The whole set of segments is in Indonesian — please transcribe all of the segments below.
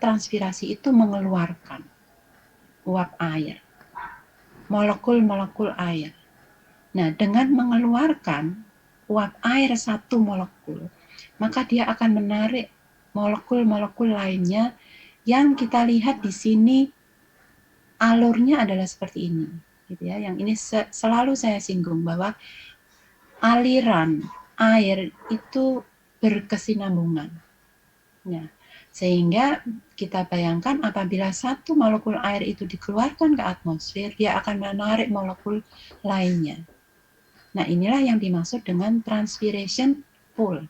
transpirasi itu mengeluarkan uap air, molekul-molekul air. Nah, dengan mengeluarkan uap air satu molekul, maka dia akan menarik molekul-molekul lainnya yang kita lihat di sini alurnya adalah seperti ini, gitu ya. Yang ini selalu saya singgung bahwa aliran air itu berkesinambungan. Nah, sehingga kita bayangkan apabila satu molekul air itu dikeluarkan ke atmosfer, dia akan menarik molekul lainnya. Nah, inilah yang dimaksud dengan transpiration pull.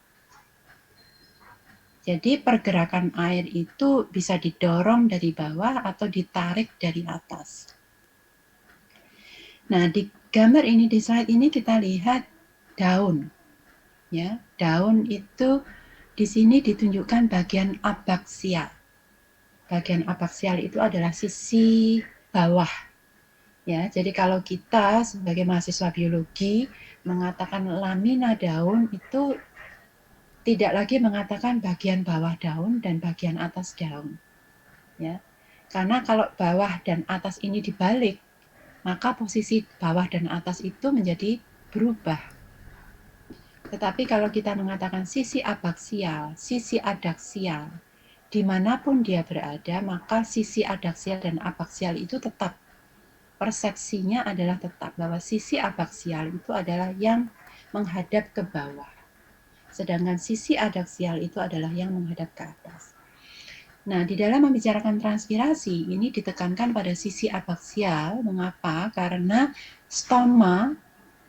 Jadi pergerakan air itu bisa didorong dari bawah atau ditarik dari atas. Nah, di gambar ini, di slide ini kita lihat daun. Ya, daun itu di sini ditunjukkan bagian abaksial. Bagian abaksial itu adalah sisi bawah. Ya, jadi kalau kita sebagai mahasiswa biologi mengatakan lamina daun itu tidak lagi mengatakan bagian bawah daun dan bagian atas daun. Ya. Karena kalau bawah dan atas ini dibalik, maka posisi bawah dan atas itu menjadi berubah. Tetapi kalau kita mengatakan sisi abaksial, sisi adaksial, dimanapun dia berada, maka sisi adaksial dan abaksial itu tetap. Persepsinya adalah tetap bahwa sisi abaksial itu adalah yang menghadap ke bawah. Sedangkan sisi adaksial itu adalah yang menghadap ke atas. Nah, di dalam membicarakan transpirasi, ini ditekankan pada sisi abaksial. Mengapa? Karena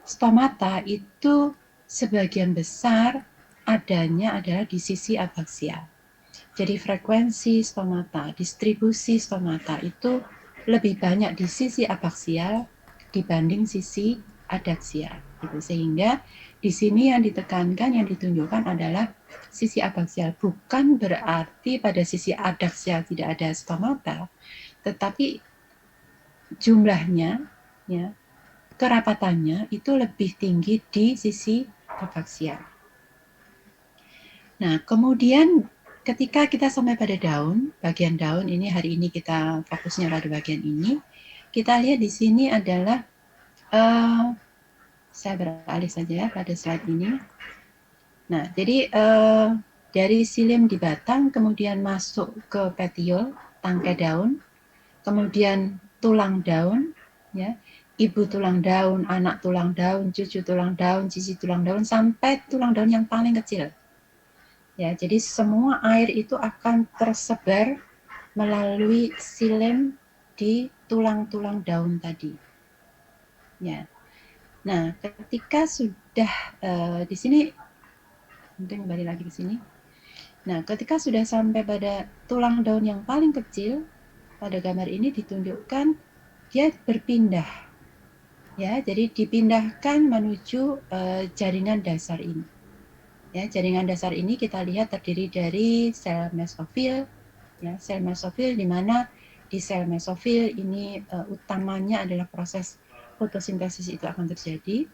stomata itu sebagian besar adanya adalah di sisi abaksial. Jadi frekuensi stomata, distribusi stomata itu lebih banyak di sisi abaksial dibanding sisi adaksial. Gitu. Sehingga di sini yang ditekankan, yang ditunjukkan adalah sisi abaksial. Bukan berarti pada sisi adaksial tidak ada stomata, tetapi jumlahnya, ya, kerapatannya itu lebih tinggi di sisi abaksial. Nah, kemudian ketika kita sampai pada daun, bagian daun ini hari ini kita fokusnya pada bagian ini, kita lihat di sini adalah saya beralih saja ya pada slide ini. Nah, jadi dari silim di batang, kemudian masuk ke petiol, tangkai daun, kemudian tulang daun, ya, ibu tulang daun, anak tulang daun, cucu tulang daun, cici tulang daun, sampai tulang daun yang paling kecil. Ya, jadi semua air itu akan tersebar melalui silim di tulang-tulang daun tadi. Ya. Nah, ketika sudah di sini, mungkin kembali lagi ke sini. Nah, ketika sudah sampai pada tulang daun yang paling kecil, pada gambar ini ditunjukkan dia berpindah. Ya, jadi dipindahkan menuju jaringan dasar ini. Ya, jaringan dasar ini kita lihat terdiri dari sel mesofil, ya, sel mesofil di mana di sel mesofil ini utamanya adalah proses fotosintesis itu akan terjadi,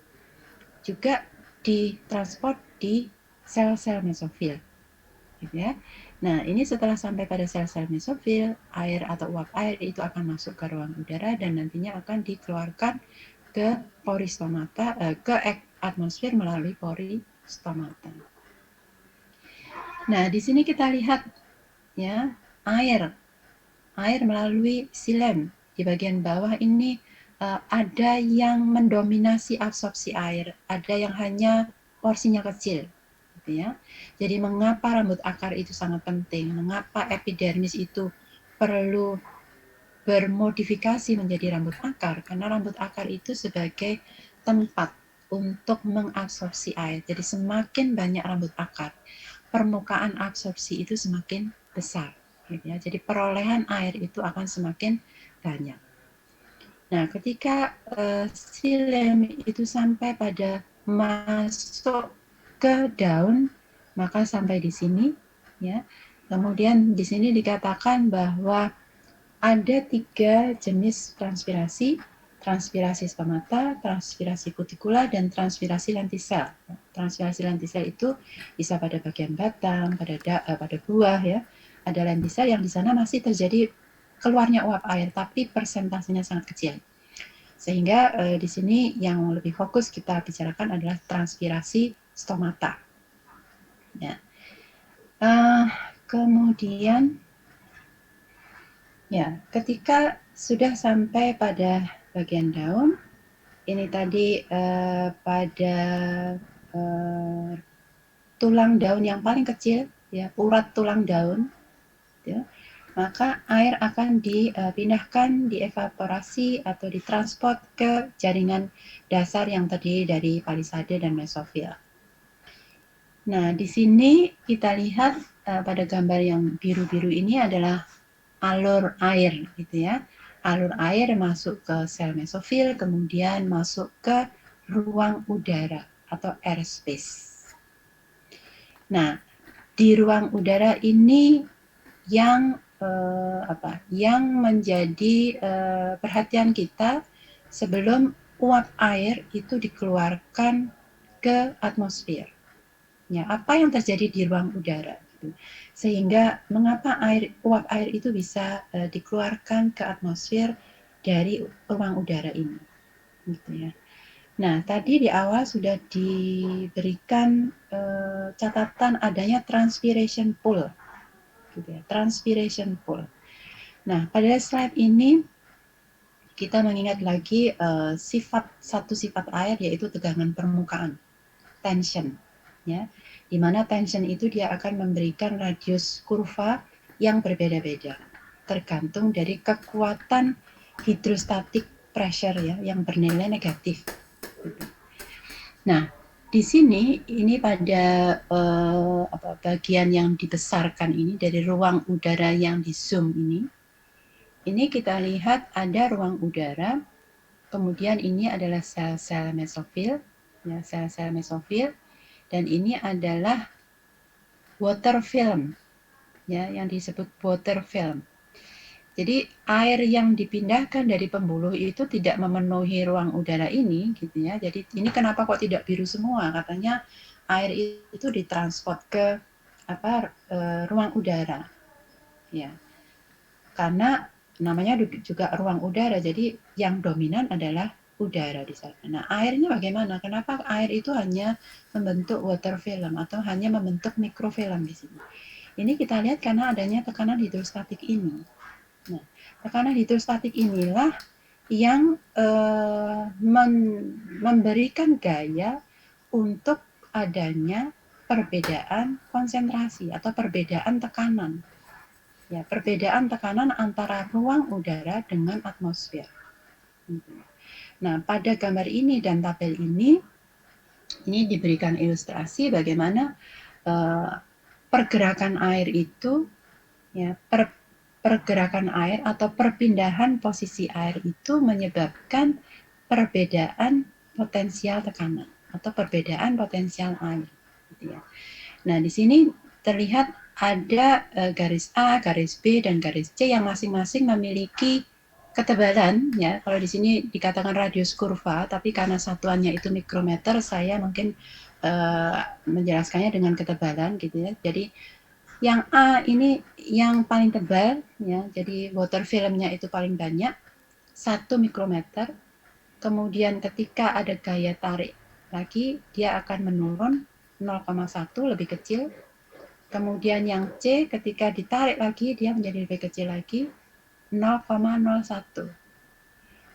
juga ditransport di sel-sel mesofil, gitu ya. Nah, ini setelah sampai pada sel-sel mesofil, air atau uap air itu akan masuk ke ruang udara dan nantinya akan dikeluarkan ke pori stomata, ke atmosfer melalui pori stomata. Nah, di sini kita lihat ya air melalui silem di bagian bawah ini ada yang mendominasi absorpsi air, ada yang hanya porsinya kecil, gitu ya. Jadi mengapa rambut akar itu sangat penting? Mengapa epidermis itu perlu bermodifikasi menjadi rambut akar? Karena rambut akar itu sebagai tempat untuk mengabsorpsi air. Jadi semakin banyak rambut akar, permukaan absorpsi itu semakin besar. Gitu ya. Jadi perolehan air itu akan semakin banyak. Nah, ketika silem itu sampai pada masuk ke daun, maka sampai di sini, ya. Kemudian di sini dikatakan bahwa ada 3 jenis transpirasi, transpirasi stomata, transpirasi kutikula, dan transpirasi lentisel. Transpirasi lentisel itu bisa pada bagian batang, pada buah, ya, ada lentisel yang di sana masih terjadi keluarnya uap air, tapi persentasenya sangat kecil. Sehingga di sini yang lebih fokus kita bicarakan adalah transpirasi stomata. Ya. Kemudian, ya, ketika sudah sampai pada bagian daun, ini tadi pada tulang daun yang paling kecil, ya, urat tulang daun, ya, maka air akan dipindahkan, dievaporasi atau ditransport ke jaringan dasar yang terdiri dari palisade dan mesofil. Nah, di sini kita lihat pada gambar yang biru-biru ini adalah alur air, gitu ya. Alur air masuk ke sel mesofil, kemudian masuk ke ruang udara atau airspace. Nah, di ruang udara ini yang yang menjadi perhatian kita sebelum uap air itu dikeluarkan ke atmosfer. Ya, apa yang terjadi di ruang udara? Sehingga mengapa uap air itu bisa dikeluarkan ke atmosfer dari ruang udara ini, gitu ya. Nah, tadi di awal sudah diberikan catatan adanya transpiration pool, gitu ya, transpiration pool. Nah, pada slide ini kita mengingat lagi satu sifat air, yaitu tegangan permukaan, tension, ya, di mana tension itu dia akan memberikan radius kurva yang berbeda-beda, tergantung dari kekuatan hidrostatik pressure, ya, yang bernilai negatif. Nah, di sini ini pada bagian yang dibesarkan ini dari ruang udara yang di zoom ini kita lihat ada ruang udara, kemudian ini adalah sel-sel mesofil, ya, sel-sel mesofil, dan ini adalah water film, ya, yang disebut water film. Jadi air yang dipindahkan dari pembuluh itu tidak memenuhi ruang udara ini, gitu ya. Jadi ini kenapa kok tidak biru semua? Katanya air itu ditransport ke ruang udara, ya. Karena namanya juga ruang udara, jadi yang dominan adalah udara di sana. Nah, airnya bagaimana? Kenapa air itu hanya membentuk water film atau hanya membentuk mikrofilm di sini? Ini kita lihat karena adanya tekanan hidrostatik ini. Nah, tekanan hidrostatik inilah yang memberikan gaya untuk adanya perbedaan konsentrasi atau perbedaan tekanan. Ya, perbedaan tekanan antara ruang udara dengan atmosfer. Nah, pada gambar ini dan tabel ini diberikan ilustrasi bagaimana pergerakan air itu, ya, pergerakan air atau perpindahan posisi air itu menyebabkan perbedaan potensial tekanan atau perbedaan potensial air, gitu ya. Nah, di sini terlihat ada garis A, garis B, dan garis C yang masing-masing memiliki ketebalan, ya. Kalau di sini dikatakan radius kurva, tapi karena satuannya itu mikrometer, saya mungkin menjelaskannya dengan ketebalan, gitu ya. Jadi yang A ini yang paling tebal, ya. Jadi water filmnya itu paling banyak, 1 mikrometer. Kemudian ketika ada gaya tarik lagi, dia akan menurun 0,1, lebih kecil. Kemudian yang C ketika ditarik lagi dia menjadi lebih kecil lagi, 0,01.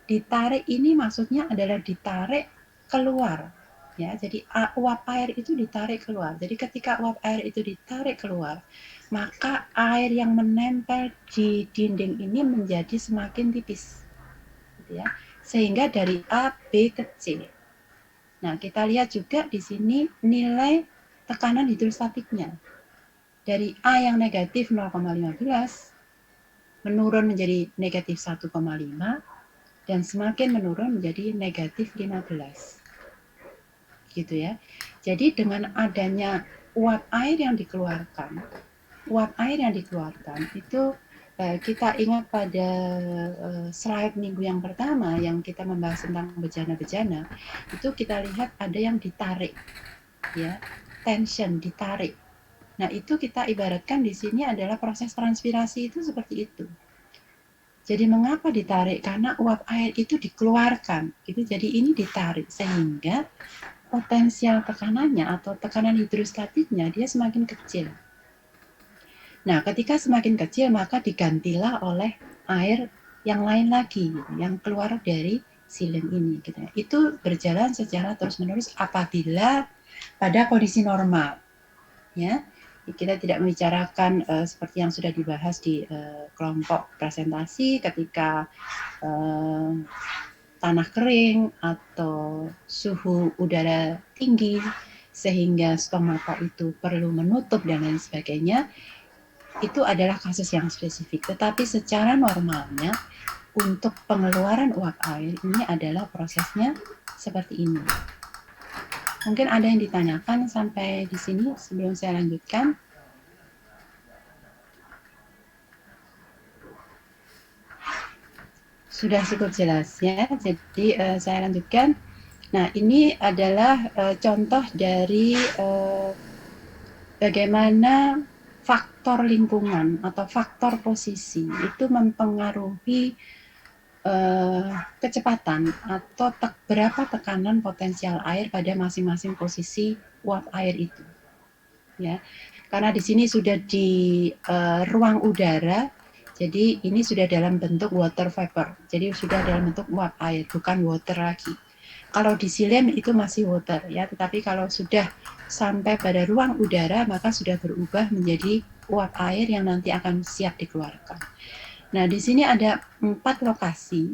Ditarik ini maksudnya adalah ditarik keluar, ya. Jadi uap air itu ditarik keluar. Jadi ketika uap air itu ditarik keluar, maka air yang menempel di dinding ini menjadi semakin tipis, gitu ya. Sehingga dari A, B ke C. Nah, kita lihat juga di sini nilai tekanan hidrostatiknya. Dari A yang negatif 0,15 menurun menjadi negatif 1,5 dan semakin menurun menjadi negatif 15. Gitu ya. Jadi dengan adanya uap air yang dikeluarkan itu kita ingat pada slide minggu yang pertama yang kita membahas tentang bejana-bejana, itu kita lihat ada yang ditarik, ya, tension, ditarik. Nah, itu kita ibaratkan di sini adalah proses transpirasi itu seperti itu. Jadi mengapa ditarik? Karena uap air itu dikeluarkan. Gitu. Jadi ini ditarik sehingga potensial tekanannya atau tekanan hidrostatiknya dia semakin kecil. Nah, ketika semakin kecil maka digantilah oleh air yang lain lagi, gitu, yang keluar dari silen ini. Gitu. Itu berjalan secara terus-menerus apabila pada kondisi normal. Ya, kita tidak membicarakan seperti yang sudah dibahas di kelompok presentasi ketika tanah kering atau suhu udara tinggi sehingga stomata itu perlu menutup dan lain sebagainya. Itu adalah kasus yang spesifik. Tetapi secara normalnya untuk pengeluaran uap air ini adalah prosesnya seperti ini. Mungkin ada yang ditanyakan sampai di sini sebelum saya lanjutkan. Sudah cukup jelas ya. Jadi saya lanjutkan. Nah, ini adalah contoh dari bagaimana faktor lingkungan atau faktor posisi itu mempengaruhi kecepatan atau berapa tekanan potensial air pada masing-masing posisi uap air itu. Ya, karena di sini sudah di ruang udara, jadi ini sudah dalam bentuk water vapor. Jadi sudah dalam bentuk uap air, bukan water lagi. Kalau di silem itu masih water ya, tetapi kalau sudah sampai pada ruang udara maka sudah berubah menjadi uap air yang nanti akan siap dikeluarkan. Nah, di sini ada 4 lokasi,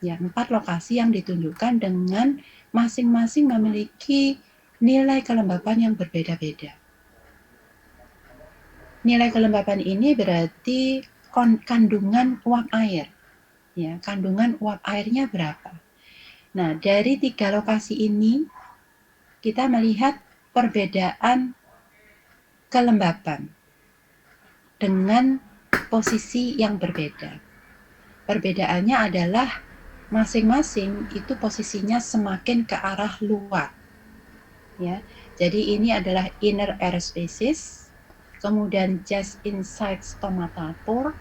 ya 4 lokasi yang ditunjukkan dengan masing-masing memiliki nilai kelembapan yang berbeda-beda. Nilai kelembapan ini berarti kandungan uap air, ya kandungan uap airnya berapa. Nah, dari 3 lokasi ini kita melihat perbedaan kelembapan dengan posisi yang berbeda. Perbedaannya adalah masing-masing itu posisinya semakin ke arah luar. Ya. Jadi ini adalah inner air spaces, kemudian just inside stomatal pore,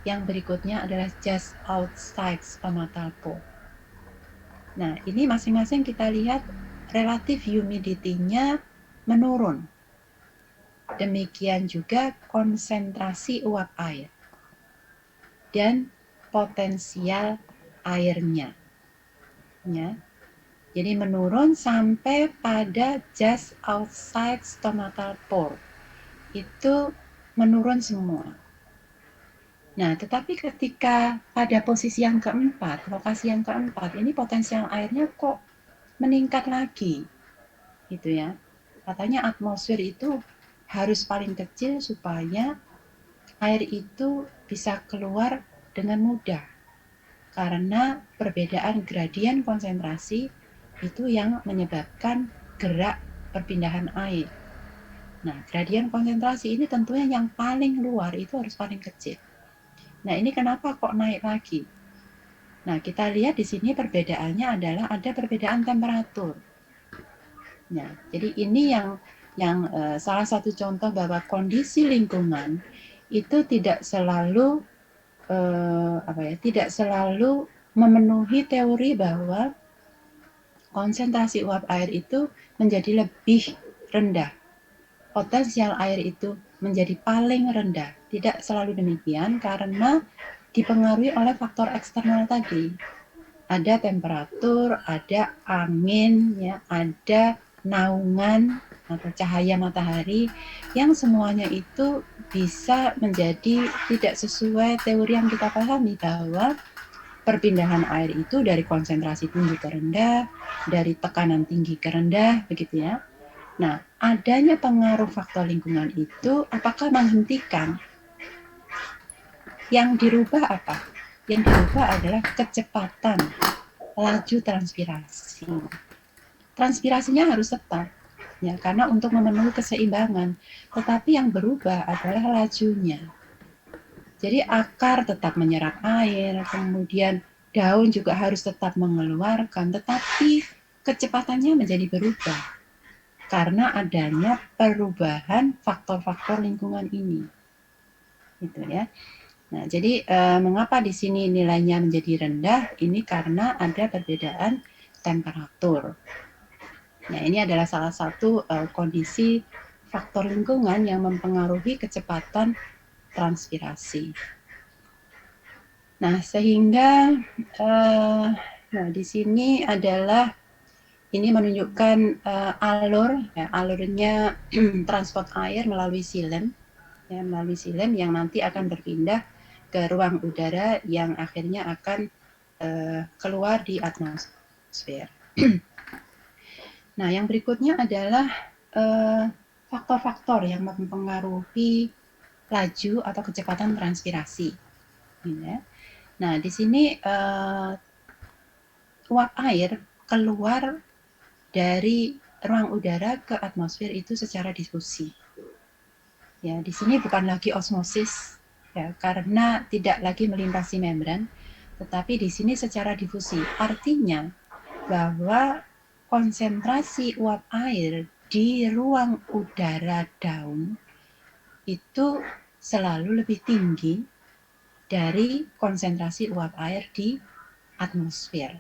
yang berikutnya adalah just outside stomatal pore. Nah, ini masing-masing kita lihat relatif humidity-nya menurun. Demikian juga konsentrasi uap air dan potensial airnya. Ya. Jadi menurun sampai pada just outside stomatal pore. Itu menurun semua. Nah, tetapi ketika pada posisi yang keempat, lokasi yang keempat, ini potensial airnya kok meningkat lagi. Gitu ya. Katanya atmosfer itu harus paling kecil supaya air itu bisa keluar dengan mudah. Karena perbedaan gradien konsentrasi itu yang menyebabkan gerak perpindahan air. Nah, gradien konsentrasi ini tentunya yang paling luar itu harus paling kecil. Nah, ini kenapa kok naik lagi? Nah, kita lihat di sini perbedaannya adalah ada perbedaan temperatur. Nah, jadi ini yang salah satu contoh bahwa kondisi lingkungan itu tidak selalu tidak selalu memenuhi teori bahwa konsentrasi uap air itu menjadi lebih rendah. Potensial air itu menjadi paling rendah. Tidak selalu demikian karena dipengaruhi oleh faktor eksternal tadi. Ada temperatur, ada angin, ya, ada naungan atau cahaya matahari yang semuanya itu bisa menjadi tidak sesuai teori yang kita pahami bahwa perpindahan air itu dari konsentrasi tinggi ke rendah, dari tekanan tinggi ke rendah, begitu ya. Nah, adanya pengaruh faktor lingkungan itu apakah menghentikan? Yang dirubah apa? Yang dirubah adalah kecepatan laju transpirasi. Transpirasinya harus tetap, ya, karena untuk memenuhi keseimbangan. Tetapi yang berubah adalah lajunya. Jadi akar tetap menyerap air, kemudian daun juga harus tetap mengeluarkan, tetapi kecepatannya menjadi berubah. karena adanya perubahan faktor-faktor lingkungan ini. Gitu ya. Nah, jadi mengapa di sini nilainya menjadi rendah? Ini karena ada perbedaan temperatur. Nah, ini adalah salah satu kondisi faktor lingkungan yang mempengaruhi kecepatan transpirasi. Nah, sehingga nah di sini adalah ini menunjukkan alurnya transport air melalui silem, ya, melalui silem yang nanti akan berpindah ke ruang udara yang akhirnya akan keluar di atmosfer. Nah, yang berikutnya adalah faktor-faktor yang mempengaruhi laju atau kecepatan transpirasi. Ya. Nah, di sini uap air keluar dari ruang udara ke atmosfer itu secara difusi. Ya, di sini bukan lagi osmosis, ya, karena tidak lagi melintasi membran, tetapi di sini secara difusi. Artinya bahwa konsentrasi uap air di ruang udara daun itu selalu lebih tinggi dari konsentrasi uap air di atmosfer.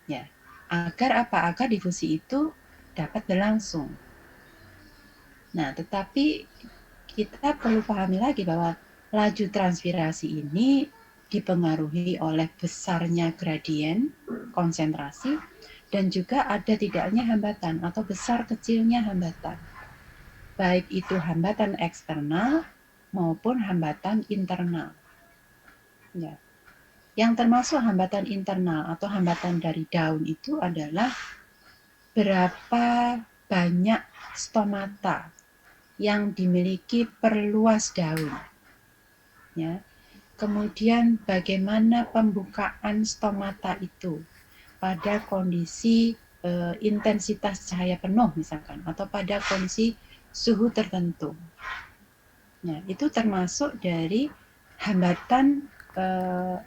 Ya, agar apa? Agar difusi itu dapat berlangsung. Nah, tetapi kita perlu pahami lagi bahwa laju transpirasi ini dipengaruhi oleh besarnya gradien konsentrasi dan juga ada tidaknya hambatan atau besar kecilnya hambatan. Baik itu hambatan eksternal maupun hambatan internal. Ya. Yang termasuk hambatan internal atau hambatan dari daun itu adalah berapa banyak stomata yang dimiliki perluas daun. Ya. Kemudian bagaimana pembukaan stomata itu pada kondisi intensitas cahaya penuh misalkan atau pada kondisi suhu tertentu. Nah, itu termasuk dari hambatan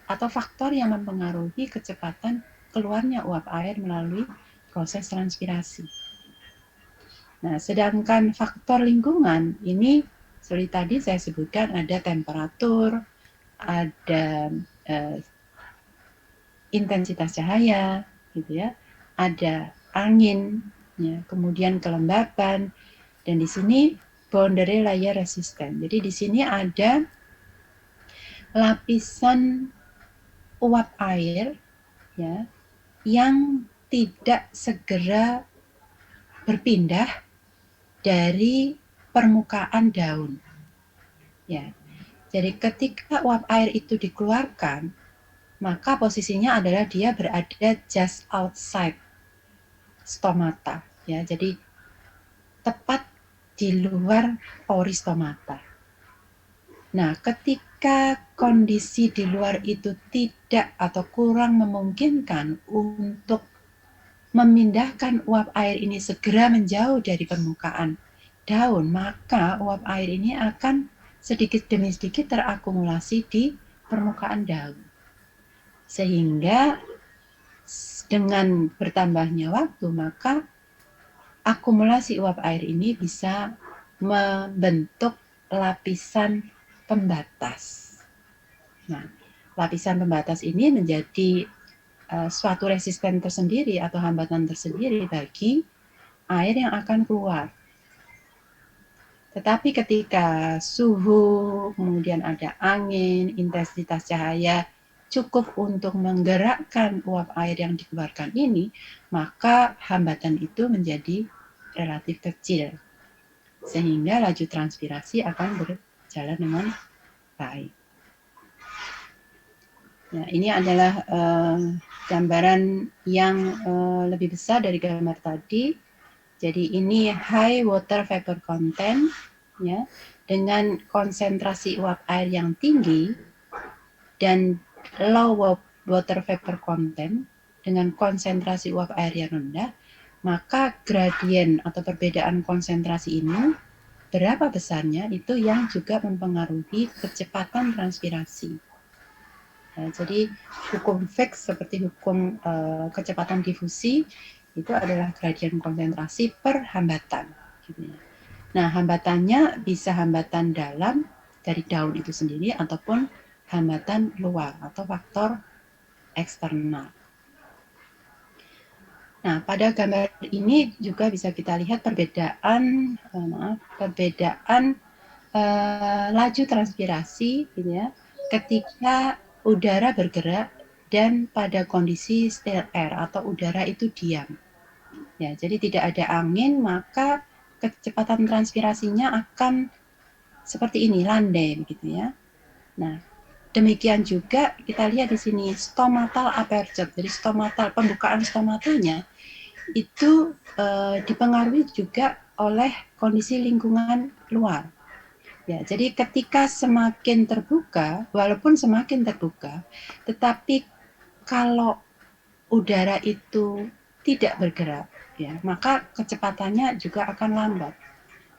atau faktor yang mempengaruhi kecepatan keluarnya uap air melalui proses transpirasi. Nah, sedangkan faktor lingkungan ini seperti tadi saya sebutkan ada temperatur, ada intensitas cahaya, gitu ya, ada angin, ya, kemudian kelembapan, dan di sini boundary layer resistant. Jadi di sini ada lapisan uap air ya yang tidak segera berpindah dari permukaan daun. Ya. Jadi ketika uap air itu dikeluarkan, maka posisinya adalah dia berada just outside stomata. Ya. Jadi tepat di luar pori stomata. Nah, ketika kondisi di luar itu tidak atau kurang memungkinkan untuk memindahkan uap air ini segera menjauh dari permukaan daun, maka uap air ini akan sedikit demi sedikit terakumulasi di permukaan daun. Sehingga dengan bertambahnya waktu, maka akumulasi uap air ini bisa membentuk lapisan pembatas. Nah, lapisan pembatas ini menjadi suatu resisten tersendiri atau hambatan tersendiri bagi air yang akan keluar. Tetapi ketika suhu, kemudian ada angin, intensitas cahaya cukup untuk menggerakkan uap air yang dikeluarkan ini, maka hambatan itu menjadi relatif kecil. Sehingga laju transpirasi akan berjalan dengan baik. Nah, ini adalah gambaran yang lebih besar dari gambar tadi. Jadi ini high water vapor content, ya, dengan konsentrasi uap air yang tinggi, dan low water vapor content dengan konsentrasi uap air yang rendah, maka gradien atau perbedaan konsentrasi ini berapa besarnya itu yang juga mempengaruhi kecepatan transpirasi. Jadi hukum Fick seperti hukum kecepatan difusi itu adalah gradien konsentrasi per hambatan. Gitu ya. Nah, hambatannya bisa hambatan dalam dari daun itu sendiri ataupun hambatan luar atau faktor eksternal. Nah, pada gambar ini juga bisa kita lihat perbedaan laju transpirasi, gitu ya, ketika udara bergerak dan pada kondisi still air atau udara itu diam. Ya, jadi tidak ada angin, maka kecepatan transpirasinya akan seperti ini, landai, begitu ya. Nah, demikian juga kita lihat di sini stomatal aperture. Jadi pembukaan stomatanya itu dipengaruhi juga oleh kondisi lingkungan luar. Ya, jadi ketika semakin terbuka, walaupun semakin terbuka, tetapi kalau udara itu tidak bergerak, ya, maka kecepatannya juga akan lambat.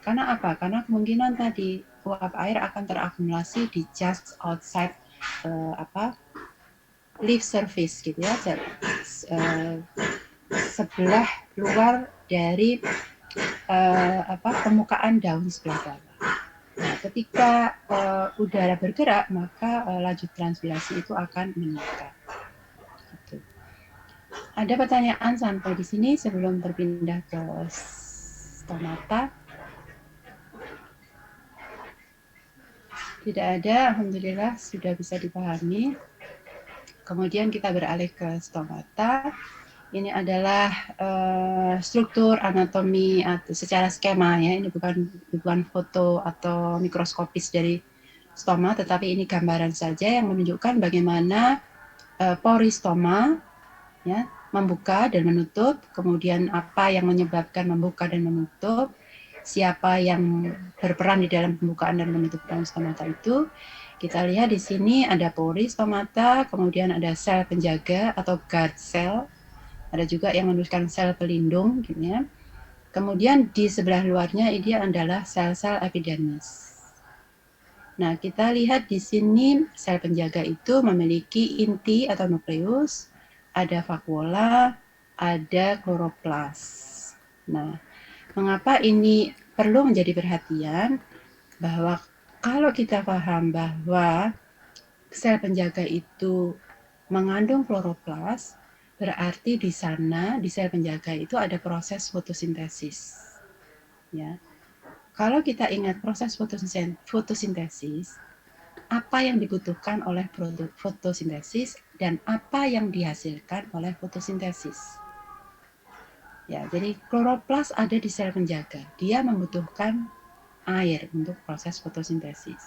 Karena apa? Karena kemungkinan tadi uap air akan terakumulasi di just outside leaf surface, gitu ya, sebelah luar dari permukaan daun sebelah bawah. Nah, ketika udara bergerak, maka laju transpirasi itu akan meningkat. Gitu. Ada pertanyaan sampai di sini sebelum berpindah ke stomata? Tidak ada, alhamdulillah sudah bisa dipahami. Kemudian kita beralih ke stomata. Ini adalah struktur anatomi atau secara skema ya. Ini bukan foto atau mikroskopis dari stoma, tetapi ini gambaran saja yang menunjukkan bagaimana pori stoma ya, membuka dan menutup, kemudian apa yang menyebabkan membuka dan menutup, siapa yang berperan di dalam pembukaan dan penutupan stomata itu. Kita lihat di sini ada pori stomata, kemudian ada sel penjaga atau guard cell. Ada juga yang menuliskan sel pelindung, gitu ya. Kemudian di sebelah luarnya ini adalah sel-sel epidermis. Nah, kita lihat di sini sel penjaga itu memiliki inti atau nukleus, ada vakuola, ada kloroplas. Nah, mengapa ini perlu menjadi perhatian? Bahwa kalau kita paham bahwa sel penjaga itu mengandung kloroplas, berarti di sana, di sel penjaga itu ada proses fotosintesis. Ya. Kalau kita ingat proses fotosintesis, apa yang dibutuhkan oleh produk fotosintesis dan apa yang dihasilkan oleh fotosintesis. Ya, jadi kloroplas ada di sel penjaga. Dia membutuhkan air untuk proses fotosintesis.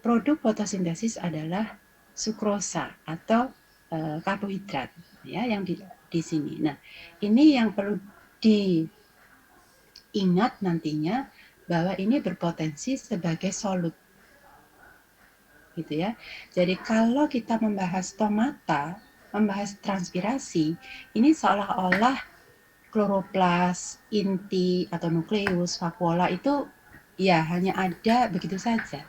Produk fotosintesis adalah sukrosa atau karbohidrat ya yang di sini. Nah, ini yang perlu diingat nantinya bahwa ini berpotensi sebagai solut. Gitu ya. Jadi kalau kita membahas stomata, membahas transpirasi, ini seolah-olah kloroplas, inti atau nukleus, vakuola itu ya hanya ada begitu saja.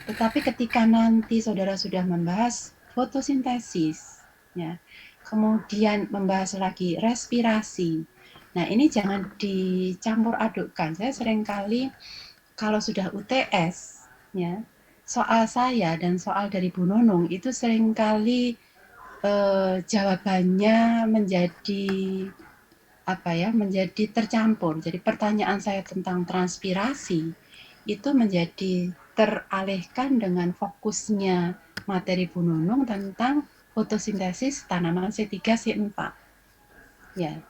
Tetapi ketika nanti saudara sudah membahas fotosintesis, ya, kemudian membahas lagi respirasi, nah ini jangan dicampur adukkan. Saya seringkali kalau sudah UTS, ya, soal saya dan soal dari Bu Nunung itu seringkali jawabannya menjadi menjadi tercampur. Jadi pertanyaan saya tentang transpirasi itu menjadi teralihkan dengan fokusnya materi Bu Nunung tentang fotosintesis tanaman C3 C4. Ya.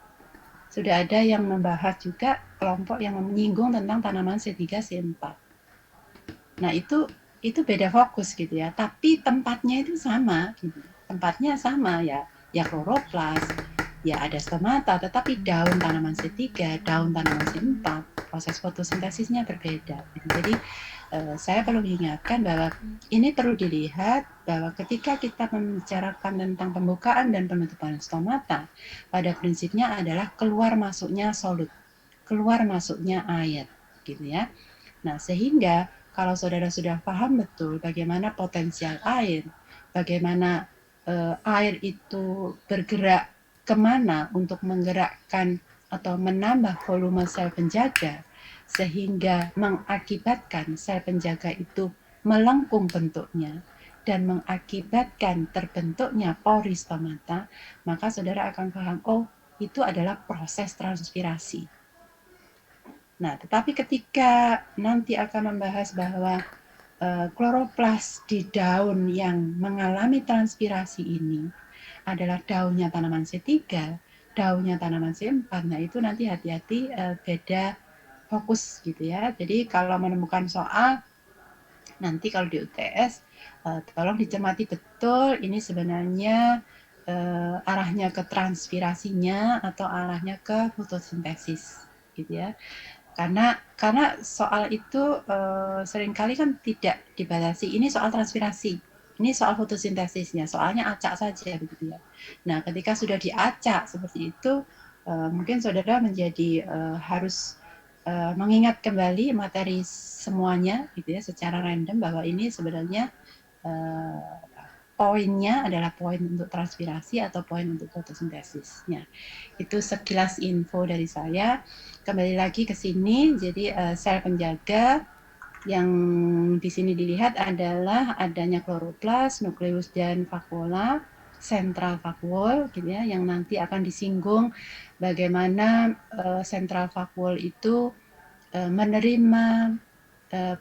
Sudah ada yang membahas juga kelompok yang menyinggung tentang tanaman C3 C4. Nah, itu beda fokus gitu ya, tapi tempatnya itu sama gitu. Tempatnya sama ya kloroplas, ya ada stomata, tetapi daun tanaman C3, daun tanaman C4, proses fotosintesisnya berbeda. Jadi saya perlu mengingatkan bahwa ini perlu dilihat bahwa ketika kita membicarakan tentang pembukaan dan penutupan stomata, pada prinsipnya adalah keluar masuknya solut, keluar masuknya air, gitu ya. Nah, sehingga kalau saudara sudah paham betul bagaimana potensial air, bagaimana air itu bergerak kemana untuk menggerakkan atau menambah volume sel penjaga, sehingga mengakibatkan sel penjaga itu melengkung bentuknya dan mengakibatkan terbentuknya pori stomata, maka saudara akan paham, oh itu adalah proses transpirasi. Nah, tetapi ketika nanti akan membahas bahwa kloroplas di daun yang mengalami transpirasi ini adalah daunnya tanaman C3, daunnya tanaman C4, nah itu nanti hati-hati beda fokus gitu ya. Jadi kalau menemukan soal, nanti kalau di UTS, tolong dicermati betul ini sebenarnya arahnya ke transpirasinya atau arahnya ke fotosintesis gitu ya. Karena soal itu seringkali kan tidak dibatasi. Ini soal transpirasi, ini soal fotosintesisnya, soalnya acak saja begitu ya. Nah, ketika sudah diacak seperti itu, mungkin saudara menjadi harus mengingat kembali materi semuanya, gitu ya, secara random bahwa ini sebenarnya poinnya adalah poin untuk transpirasi atau poin untuk fotosintesisnya. Itu sekilas info dari saya. Kembali lagi ke sini, jadi sel penjaga yang di sini dilihat adalah adanya kloroplas, nukleus dan vakuola, sentral vakuol, gitu ya, yang nanti akan disinggung bagaimana sentral vakuol itu menerima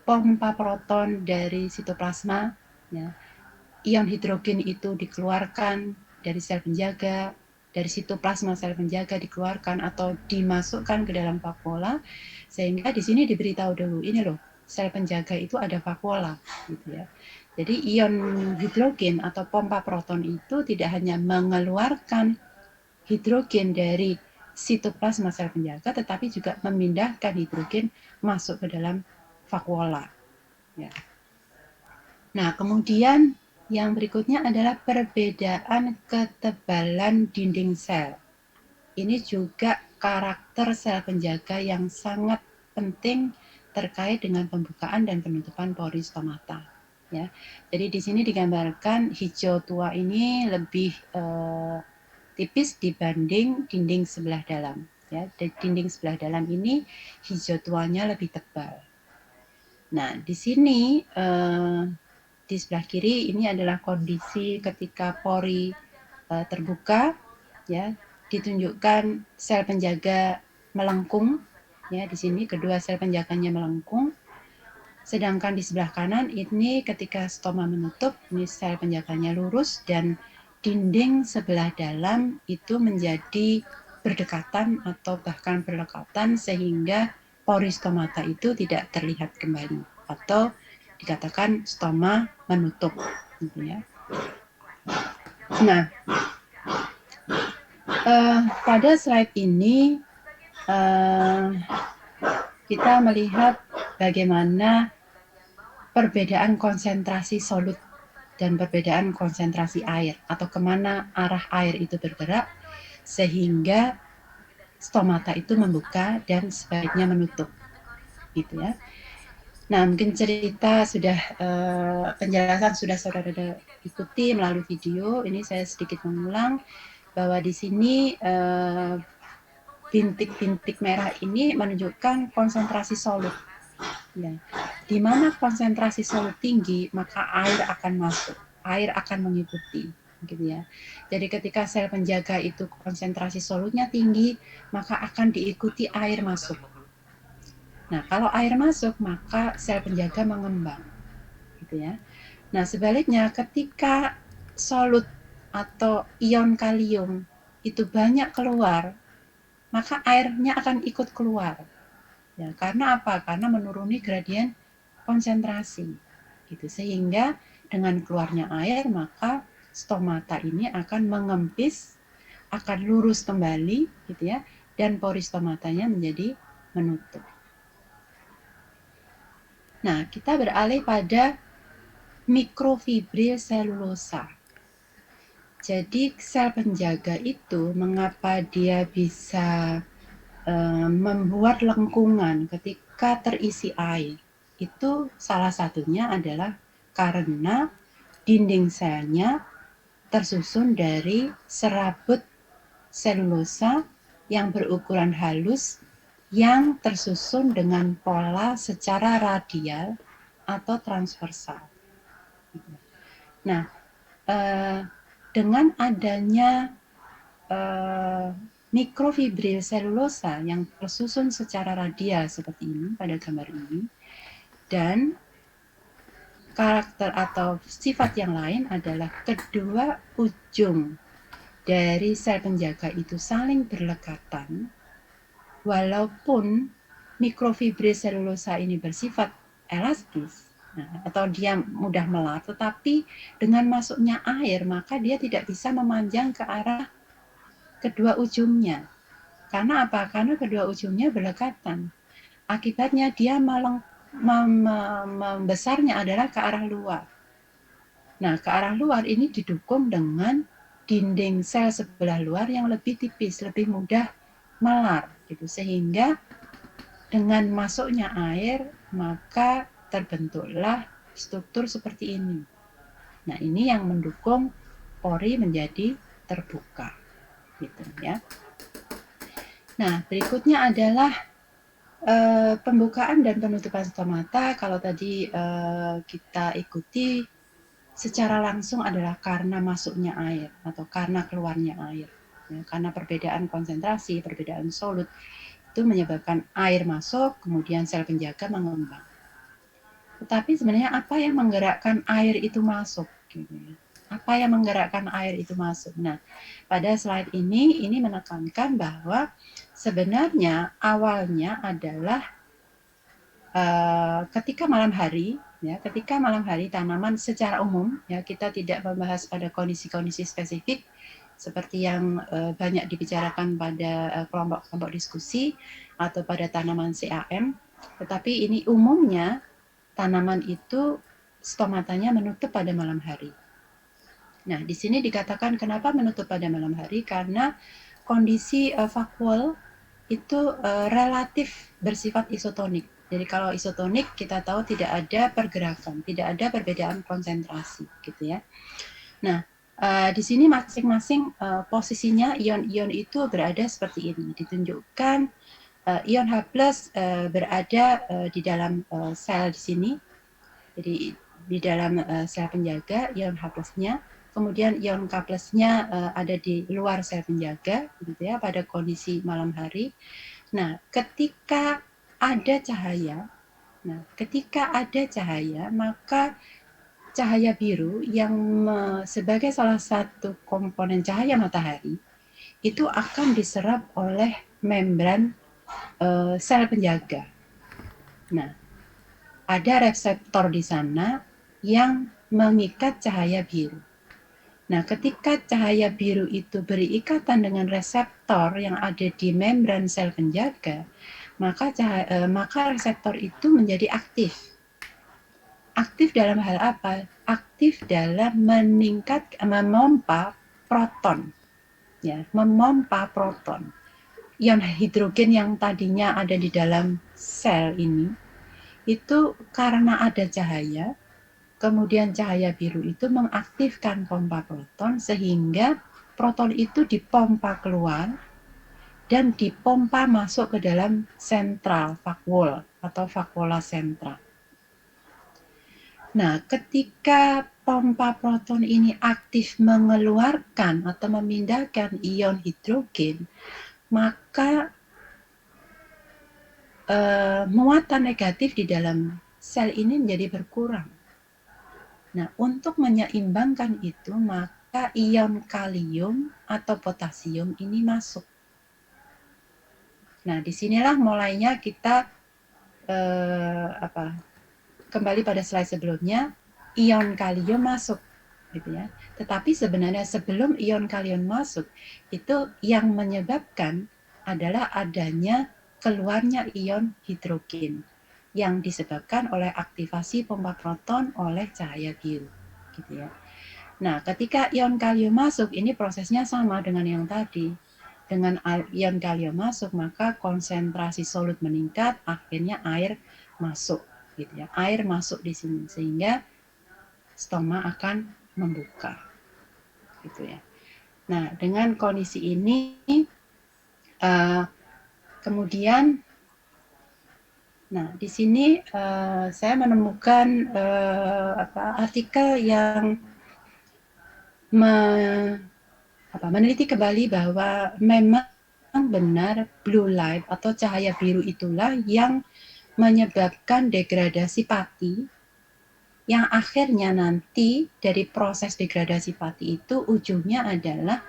pompa proton dari sitoplasma, ya. Ion hidrogen itu dikeluarkan dari sel penjaga, dari sitoplasma sel penjaga dikeluarkan atau dimasukkan ke dalam vakuola, sehingga di sini diberitahu dulu, ini loh, sel penjaga itu ada vakuola, gitu ya. Jadi ion hidrogen atau pompa proton itu tidak hanya mengeluarkan hidrogen dari sitoplasma sel penjaga, tetapi juga memindahkan hidrogen masuk ke dalam vakuola. Ya. Nah, kemudian yang berikutnya adalah perbedaan ketebalan dinding sel. Ini juga karakter sel penjaga yang sangat penting terkait dengan pembukaan dan penutupan pori stomata. Ya, jadi di sini digambarkan hijau tua ini lebih tipis dibanding dinding sebelah dalam. Ya, dinding sebelah dalam ini hijau tuanya lebih tebal. Nah, di sini di sebelah kiri ini adalah kondisi ketika pori terbuka, ya, ditunjukkan sel penjaga melengkung, ya, di sini kedua sel penjaganya melengkung. Sedangkan di sebelah kanan ini ketika stoma menutup, ini sel penjaganya lurus dan dinding sebelah dalam itu menjadi berdekatan atau bahkan berdekatan sehingga pori stomata itu tidak terlihat kembali atau dikatakan stoma menutup, gitu ya. Nah, pada slide ini kita melihat bagaimana perbedaan konsentrasi solut dan perbedaan konsentrasi air atau kemana arah air itu bergerak sehingga stomata itu membuka dan sebaiknya menutup, gitu ya. Nah, mungkin cerita sudah penjelasan sudah saudara ikuti melalui video. Ini saya sedikit mengulang bahwa di sini bintik-bintik merah ini menunjukkan konsentrasi solut. Ya. Di mana konsentrasi solut tinggi, maka air akan masuk, air akan mengikuti, gitu ya. Jadi ketika sel penjaga itu konsentrasi solutnya tinggi, maka akan diikuti air masuk. Nah, kalau air masuk, maka sel penjaga mengembang, gitu ya. Nah, sebaliknya ketika solut atau ion kalium itu banyak keluar, maka airnya akan ikut keluar. Ya, karena apa? Karena menuruni gradien konsentrasi, gitu. Sehingga dengan keluarnya air, maka stomata ini akan mengempis, akan lurus kembali, gitu ya, dan pori stomatanya menjadi menutup. Nah, kita beralih pada mikrofibril selulosa. Jadi sel penjaga itu mengapa dia bisa membuat lengkungan ketika terisi air? Itu salah satunya adalah karena dinding selnya tersusun dari serabut selulosa yang berukuran halus yang tersusun dengan pola secara radial atau transversal. Nah, dengan adanya mikrofibril selulosa yang tersusun secara radial seperti ini pada gambar ini, dan karakter atau sifat yang lain adalah kedua ujung dari sel penjaga itu saling berlekatan, walaupun mikrofibril selulosa ini bersifat elastis, atau dia mudah melar, tetapi dengan masuknya air maka dia tidak bisa memanjang ke arah kedua ujungnya. Karena apa? Karena kedua ujungnya berdekatan. Akibatnya dia membesarnya adalah ke arah luar. Nah, ke arah luar ini didukung dengan dinding sel sebelah luar yang lebih tipis, lebih mudah melar, gitu. Sehingga dengan masuknya air, maka terbentuklah struktur seperti ini. Nah, ini yang mendukung pori menjadi terbuka, gitu ya. Nah, berikutnya adalah pembukaan dan penutupan stomata. Kalau tadi kita ikuti secara langsung adalah karena masuknya air atau karena keluarnya air. Ya, karena perbedaan konsentrasi, perbedaan solut itu menyebabkan air masuk, kemudian sel penjaga mengembang. Tetapi sebenarnya apa yang menggerakkan air itu masuk? Apa yang menggerakkan air itu masuk? Nah, pada slide ini menekankan bahwa sebenarnya awalnya adalah ketika malam hari, ya, ketika malam hari tanaman secara umum, ya, kita tidak membahas pada kondisi-kondisi spesifik seperti yang banyak dibicarakan pada kelompok-kelompok diskusi atau pada tanaman CAM, tetapi ini umumnya tanaman itu stomatanya menutup pada malam hari. Nah, di sini dikatakan kenapa menutup pada malam hari, karena kondisi vakuol itu relatif bersifat isotonik. Jadi kalau isotonik kita tahu tidak ada pergerakan, tidak ada perbedaan konsentrasi, gitu ya. Nah, di sini masing-masing posisinya ion-ion itu berada seperti ini. Ditunjukkan ion H+ berada di dalam sel di sini. Jadi di dalam sel penjaga ion H+-nya. Kemudian ion K+-nya ada di luar sel penjaga, gitu ya, pada kondisi malam hari. Nah, ketika ada cahaya, maka cahaya biru yang sebagai salah satu komponen cahaya matahari itu akan diserap oleh membran sel penjaga. Nah, ada reseptor di sana yang mengikat cahaya biru. Nah, ketika cahaya biru itu berikatan dengan reseptor yang ada di membran sel penjaga, maka reseptor itu menjadi aktif. Aktif dalam hal apa? Aktif dalam memompa proton. Ya, memompa proton. Ion hidrogen yang tadinya ada di dalam sel ini, itu karena ada cahaya, kemudian cahaya biru itu mengaktifkan pompa proton sehingga proton itu dipompa keluar dan dipompa masuk ke dalam sentral vakuol atau vakuola sentral. Nah, ketika pompa proton ini aktif mengeluarkan atau memindahkan ion hidrogen, maka muatan negatif di dalam sel ini menjadi berkurang. Nah, untuk menyeimbangkan itu, maka ion kalium atau potasium ini masuk. Nah, disinilah mulainya kita kembali pada slide sebelumnya, ion kalium masuk, gitu ya. Tetapi sebenarnya sebelum ion kalium masuk, itu yang menyebabkan adalah adanya keluarnya ion hidrogen yang disebabkan oleh aktivasi pompa proton oleh cahaya biru, gitu ya. Nah, ketika ion kalium masuk, ini prosesnya sama dengan yang tadi. Dengan ion kalium masuk, maka konsentrasi solut meningkat, akhirnya air masuk, gitu ya. Air masuk di sini sehingga stoma akan membuka, gitu ya. Nah, dengan kondisi ini kemudian, nah di sini saya menemukan artikel yang meneliti kembali bahwa memang benar blue light atau cahaya biru itulah yang menyebabkan degradasi pati, yang akhirnya nanti dari proses degradasi pati itu ujungnya adalah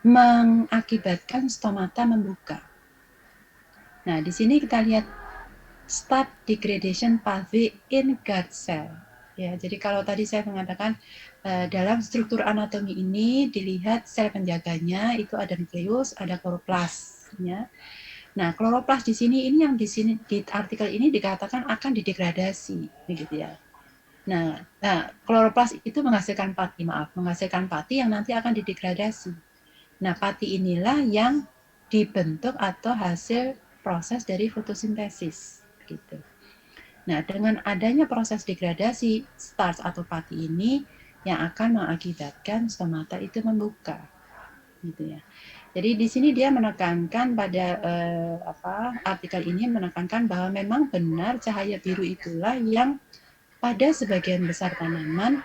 mengakibatkan stomata membuka. Nah, di sini kita lihat start degradation pathway in gut cell. Ya, jadi kalau tadi saya mengatakan dalam struktur anatomi ini dilihat sel penjaganya itu ada nukleus, ada kloroplas. Ya. Nah, kloroplas di sini ini yang di sini di artikel ini dikatakan akan didegradasi, begitu ya. Nah, kloroplas itu menghasilkan pati yang nanti akan didegradasi. Nah, pati inilah yang dibentuk atau hasil proses dari fotosintesis, gitu. Nah, dengan adanya proses degradasi starch atau pati ini yang akan mengakibatkan stomata itu membuka, gitu ya. Jadi di sini dia menekankan pada artikel ini menekankan bahwa memang benar cahaya biru itulah yang pada sebagian besar tanaman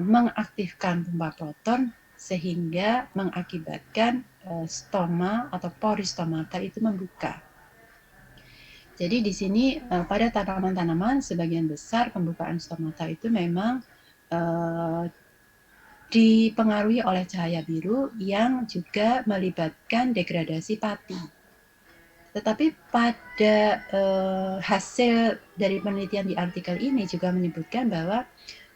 mengaktifkan pompa proton sehingga mengakibatkan stoma atau pori stomata itu membuka. Jadi di sini pada tanaman-tanaman sebagian besar pembukaan stomata itu memang dipengaruhi oleh cahaya biru yang juga melibatkan degradasi pati. Tetapi pada hasil dari penelitian di artikel ini juga menyebutkan bahwa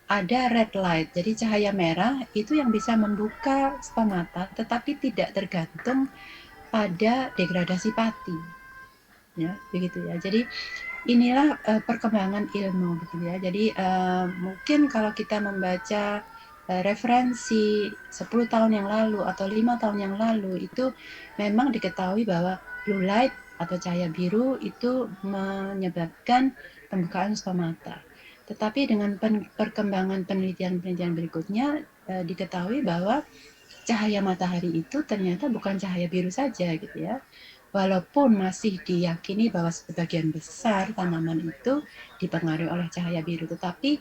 ada red light, jadi cahaya merah itu yang bisa membuka stomata, tetapi tidak tergantung pada degradasi pati, ya begitu ya. Jadi inilah perkembangan ilmu, begitu ya. Jadi mungkin kalau kita membaca referensi 10 tahun yang lalu atau 5 tahun yang lalu itu memang diketahui bahwa blue light atau cahaya biru itu menyebabkan pembukaan stomata. Tetapi dengan perkembangan penelitian-penelitian berikutnya diketahui bahwa cahaya matahari itu ternyata bukan cahaya biru saja, gitu ya. Walaupun masih diyakini bahwa sebagian besar tanaman itu dipengaruhi oleh cahaya biru, tetapi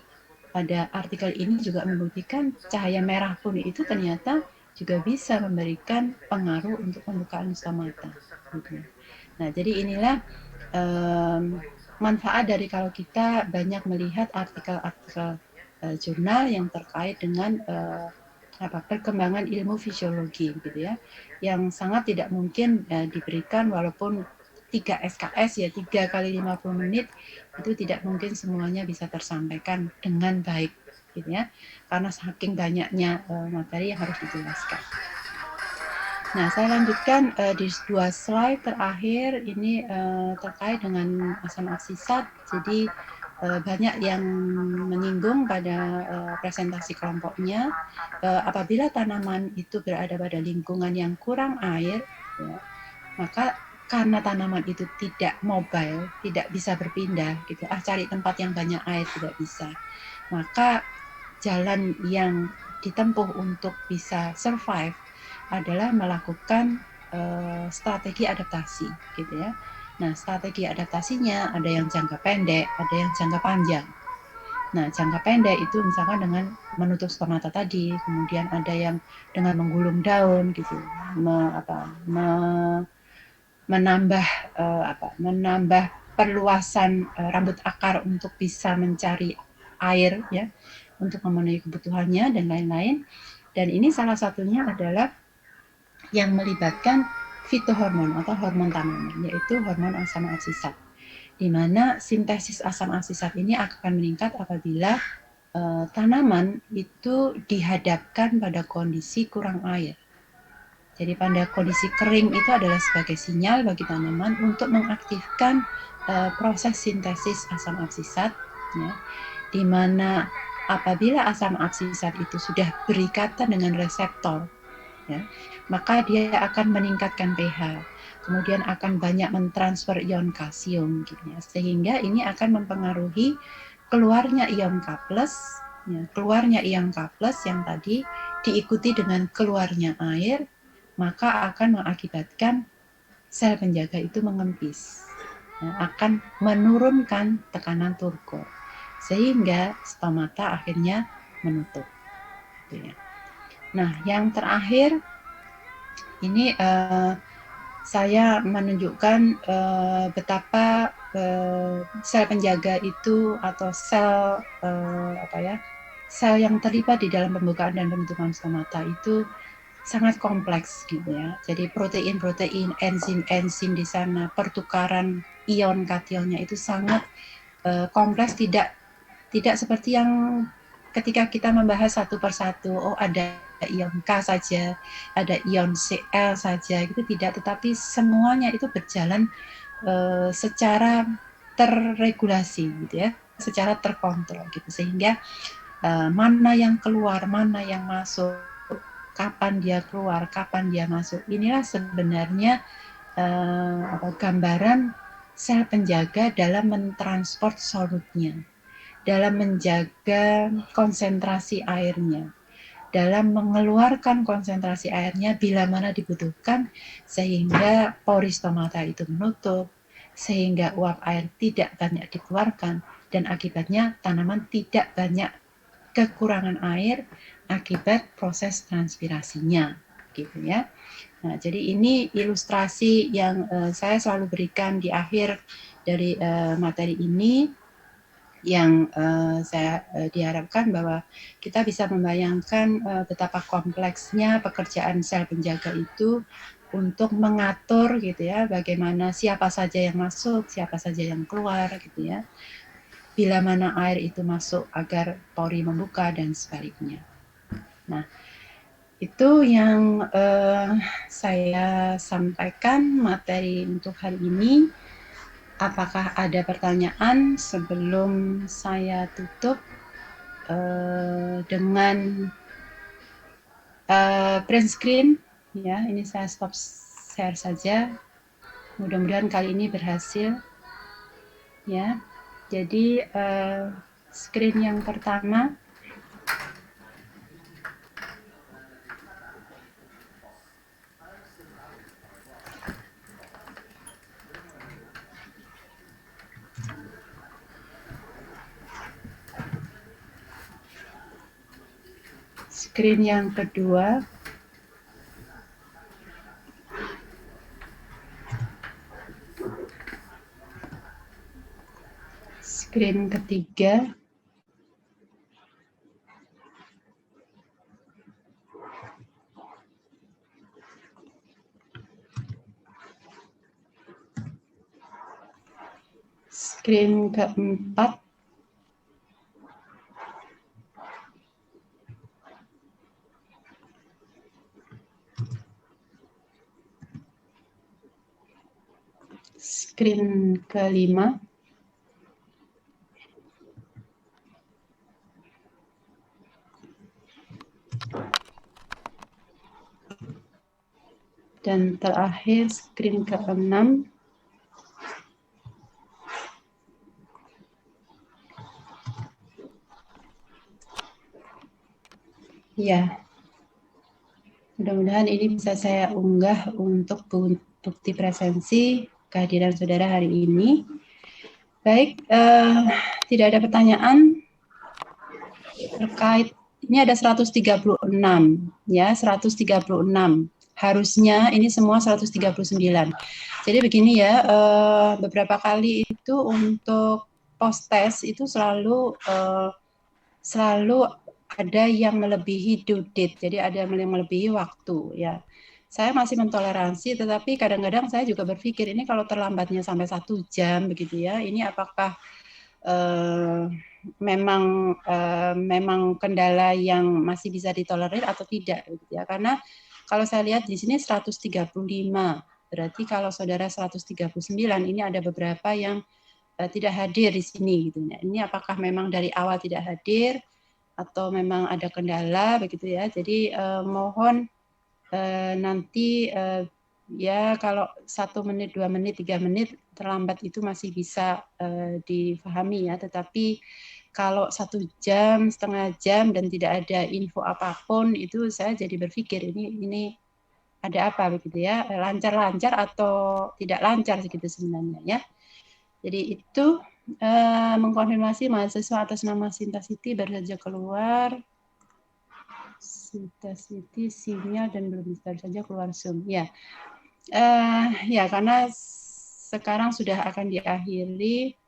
pada artikel ini juga membuktikan cahaya merah pun itu ternyata juga bisa memberikan pengaruh untuk pembukaan stomata. Gitu. Nah, jadi inilah manfaat dari kalau kita banyak melihat artikel-artikel jurnal yang terkait dengan perkembangan ilmu fisiologi, gitu ya, yang sangat tidak mungkin diberikan walaupun 3 SKS ya 3 kali 50 menit itu tidak mungkin semuanya bisa tersampaikan dengan baik, gitu ya, karena saking banyaknya materi yang harus dijelaskan. Nah, saya lanjutkan di 2 slide terakhir ini terkait dengan asam aksisat. Jadi banyak yang menyinggung pada presentasi kelompoknya apabila tanaman itu berada pada lingkungan yang kurang air, ya, maka karena tanaman itu tidak mobile, tidak bisa berpindah, gitu, cari tempat yang banyak air tidak bisa, maka jalan yang ditempuh untuk bisa survive adalah melakukan strategi adaptasi, gitu ya. Nah, strategi adaptasinya ada yang jangka pendek, ada yang jangka panjang. Nah, jangka pendek itu misalkan dengan menutup stomata tadi, kemudian ada yang dengan menggulung daun, gitu, menambah perluasan rambut akar untuk bisa mencari air, ya, untuk memenuhi kebutuhannya dan lain-lain. Dan ini salah satunya adalah yang melibatkan fitohormon atau hormon tanaman, yaitu hormon asam aksisat, di mana sintesis asam aksisat ini akan meningkat apabila tanaman itu dihadapkan pada kondisi kurang air. Jadi pada kondisi kering itu adalah sebagai sinyal bagi tanaman untuk mengaktifkan proses sintesis asam aksisat, ya, di mana apabila asam aksisat itu sudah berikatan dengan reseptor, ya, maka dia akan meningkatkan pH, kemudian akan banyak mentransfer ion kalsium, gitu ya, sehingga ini akan mempengaruhi keluarnya ion K+, ya, keluarnya ion K+ yang tadi diikuti dengan keluarnya air, maka akan mengakibatkan sel penjaga itu mengempis, akan menurunkan tekanan turgor, sehingga stomata akhirnya menutup. Nah, yang terakhir ini saya menunjukkan betapa sel penjaga itu atau sel sel yang terlibat di dalam pembukaan dan pembentukan stomata itu sangat kompleks gitu ya. Jadi protein-protein, enzim-enzim di sana, pertukaran ion kationnya itu sangat kompleks, tidak seperti yang ketika kita membahas satu persatu, oh ada ion K saja, ada ion Cl saja, gitu tidak, tetapi semuanya itu berjalan secara terregulasi gitu ya, secara terkontrol gitu, sehingga mana yang keluar, mana yang masuk, kapan dia keluar, kapan dia masuk, inilah sebenarnya gambaran sel penjaga dalam mentransport solutnya, dalam menjaga konsentrasi airnya, dalam mengeluarkan konsentrasi airnya bila mana dibutuhkan, sehingga pori stomata itu menutup, sehingga uap air tidak banyak dikeluarkan, dan akibatnya tanaman tidak banyak kekurangan air akibat proses transpirasinya, gitu ya. Nah, jadi ini ilustrasi yang saya selalu berikan di akhir dari materi ini, yang saya diharapkan bahwa kita bisa membayangkan betapa kompleksnya pekerjaan sel penjaga itu untuk mengatur gitu ya, bagaimana siapa saja yang masuk, siapa saja yang keluar gitu ya, bila mana air itu masuk agar pori membuka dan sebaliknya. Nah, itu yang saya sampaikan materi untuk hari ini. Apakah ada pertanyaan sebelum saya tutup dengan print screen? Ya, ini saya stop share saja. Mudah-mudahan kali ini berhasil. Ya, jadi screen yang pertama. Screen yang kedua. Screen ketiga. Screen keempat. Screen kelima. Dan terakhir screen keenam. Ya, mudah-mudahan ini bisa saya unggah untuk bukti presensi kehadiran saudara hari ini. Baik, tidak ada pertanyaan terkait, ini ada 136 ya, 136. Harusnya ini semua 139. Jadi begini ya, beberapa kali itu untuk post test itu selalu ada yang melebihi due date, jadi ada yang melebihi waktu ya. Saya masih mentoleransi, tetapi kadang-kadang saya juga berpikir ini kalau terlambatnya sampai 1 jam begitu ya, ini apakah memang kendala yang masih bisa ditolerir atau tidak gitu ya. Karena kalau saya lihat di sini 135, berarti kalau saudara 139 ini ada beberapa yang tidak hadir di sini gitu ya. Ini apakah memang dari awal tidak hadir atau memang ada kendala begitu ya. Jadi mohon nanti ya kalau 1 menit, 2 menit, 3 menit terlambat itu masih bisa difahami ya. Tetapi kalau 1 jam, setengah jam dan tidak ada info apapun, itu saya jadi berpikir ini ada apa begitu ya, lancar-lancar atau tidak lancar segitu sebenarnya ya. Jadi itu mengkonfirmasi mahasiswa atas nama Sinta Siti baru saja keluar. Sinta Siti sinyal dan belum baru saja keluar Zoom. Ya, ya karena sekarang sudah akan diakhiri.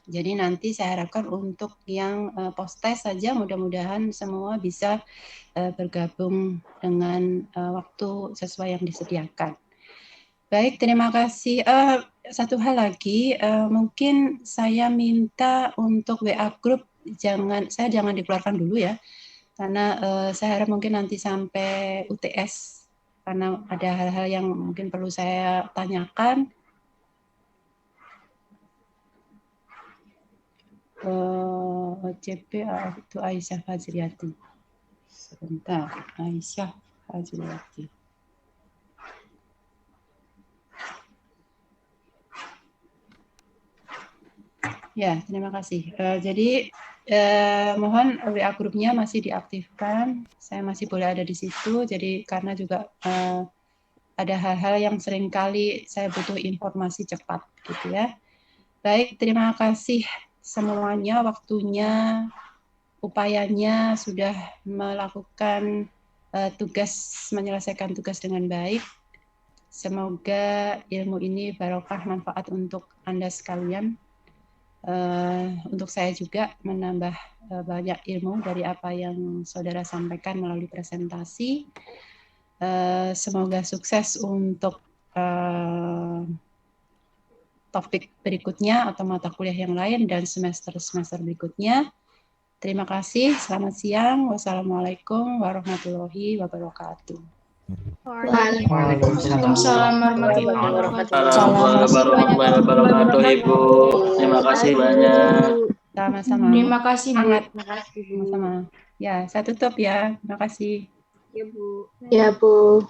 Jadi nanti saya harapkan untuk yang post test saja mudah-mudahan semua bisa bergabung dengan waktu sesuai yang disediakan. Baik, terima kasih. Satu hal lagi, mungkin saya minta untuk WA group saya jangan dikeluarkan dulu ya, karena saya harap mungkin nanti sampai UTS, karena ada hal-hal yang mungkin perlu saya tanyakan. OCP itu Aisyah Fajriati. Sebentar, Aisyah Fajriati. Ya, terima kasih. Jadi mohon WA grupnya masih diaktifkan. Saya masih boleh ada di situ. Jadi karena juga ada hal-hal yang seringkali saya butuh informasi cepat, gitu ya. Baik, terima kasih semuanya, waktunya, upayanya sudah melakukan menyelesaikan tugas dengan baik. Semoga ilmu ini barokah manfaat untuk Anda sekalian. Untuk saya juga menambah banyak ilmu dari apa yang saudara sampaikan melalui presentasi. Semoga sukses untuk topik berikutnya atau mata kuliah yang lain dan semester-semester berikutnya. Terima kasih. Selamat siang. Wassalamualaikum warahmatullahi wabarakatuh. Waalaikumsalam warahmatullahi wabarakatuh, Ibu. Terima kasih banyak. Sama-sama. Terima kasih, Bu. Terima kasih, Bu. Sama. Ya, saya tutup ya. Terima kasih. Ya, Bu. Ya, Bu.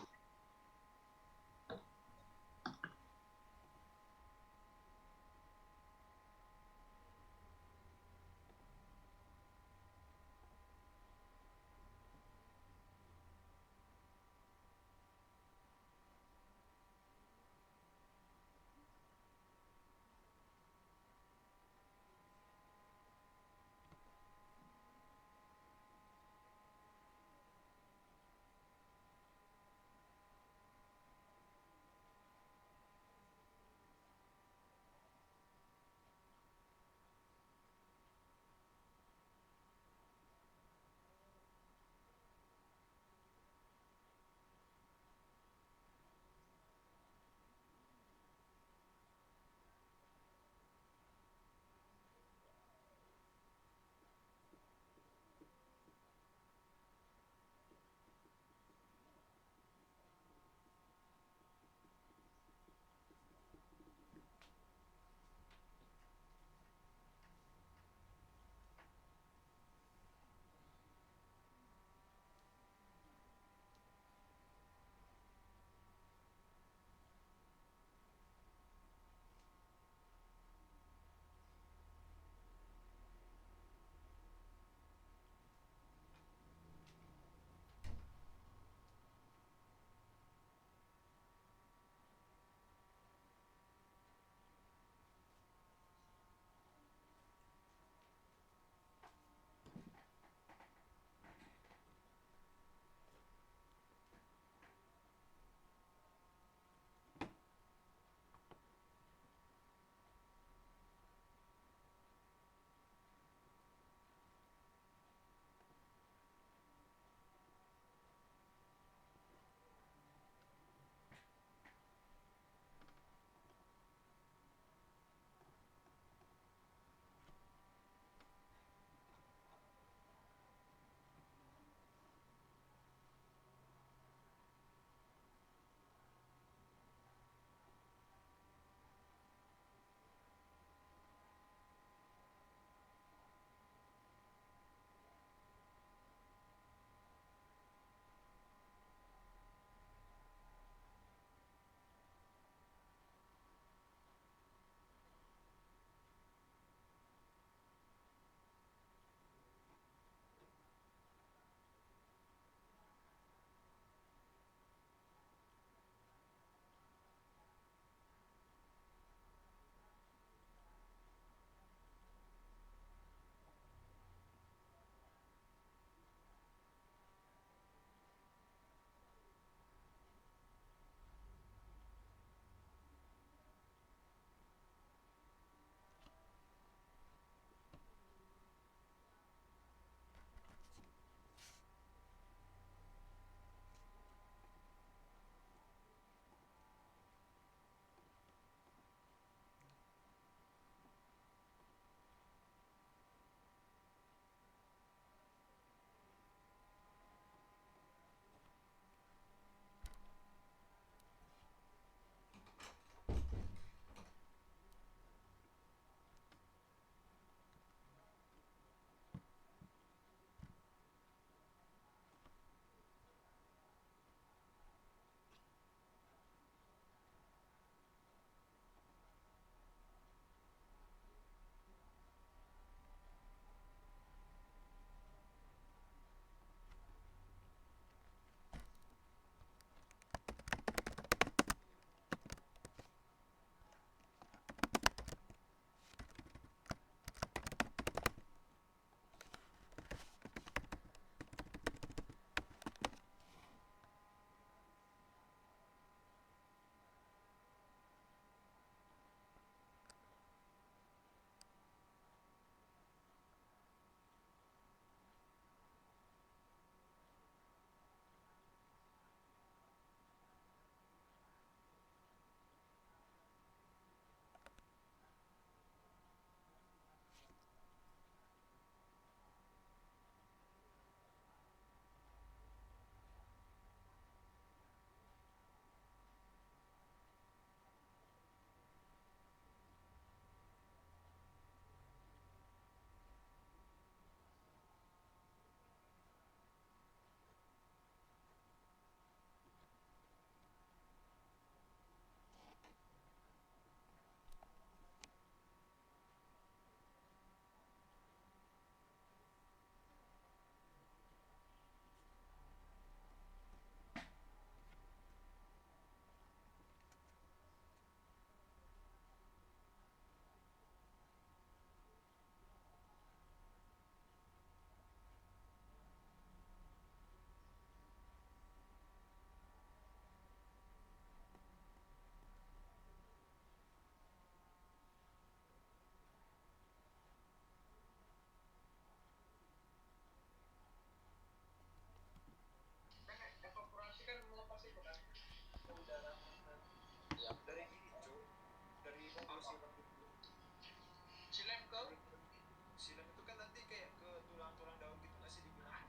Silam itu kan nanti kayak ke tulang-tulang daun gitu nggak sih dibilang?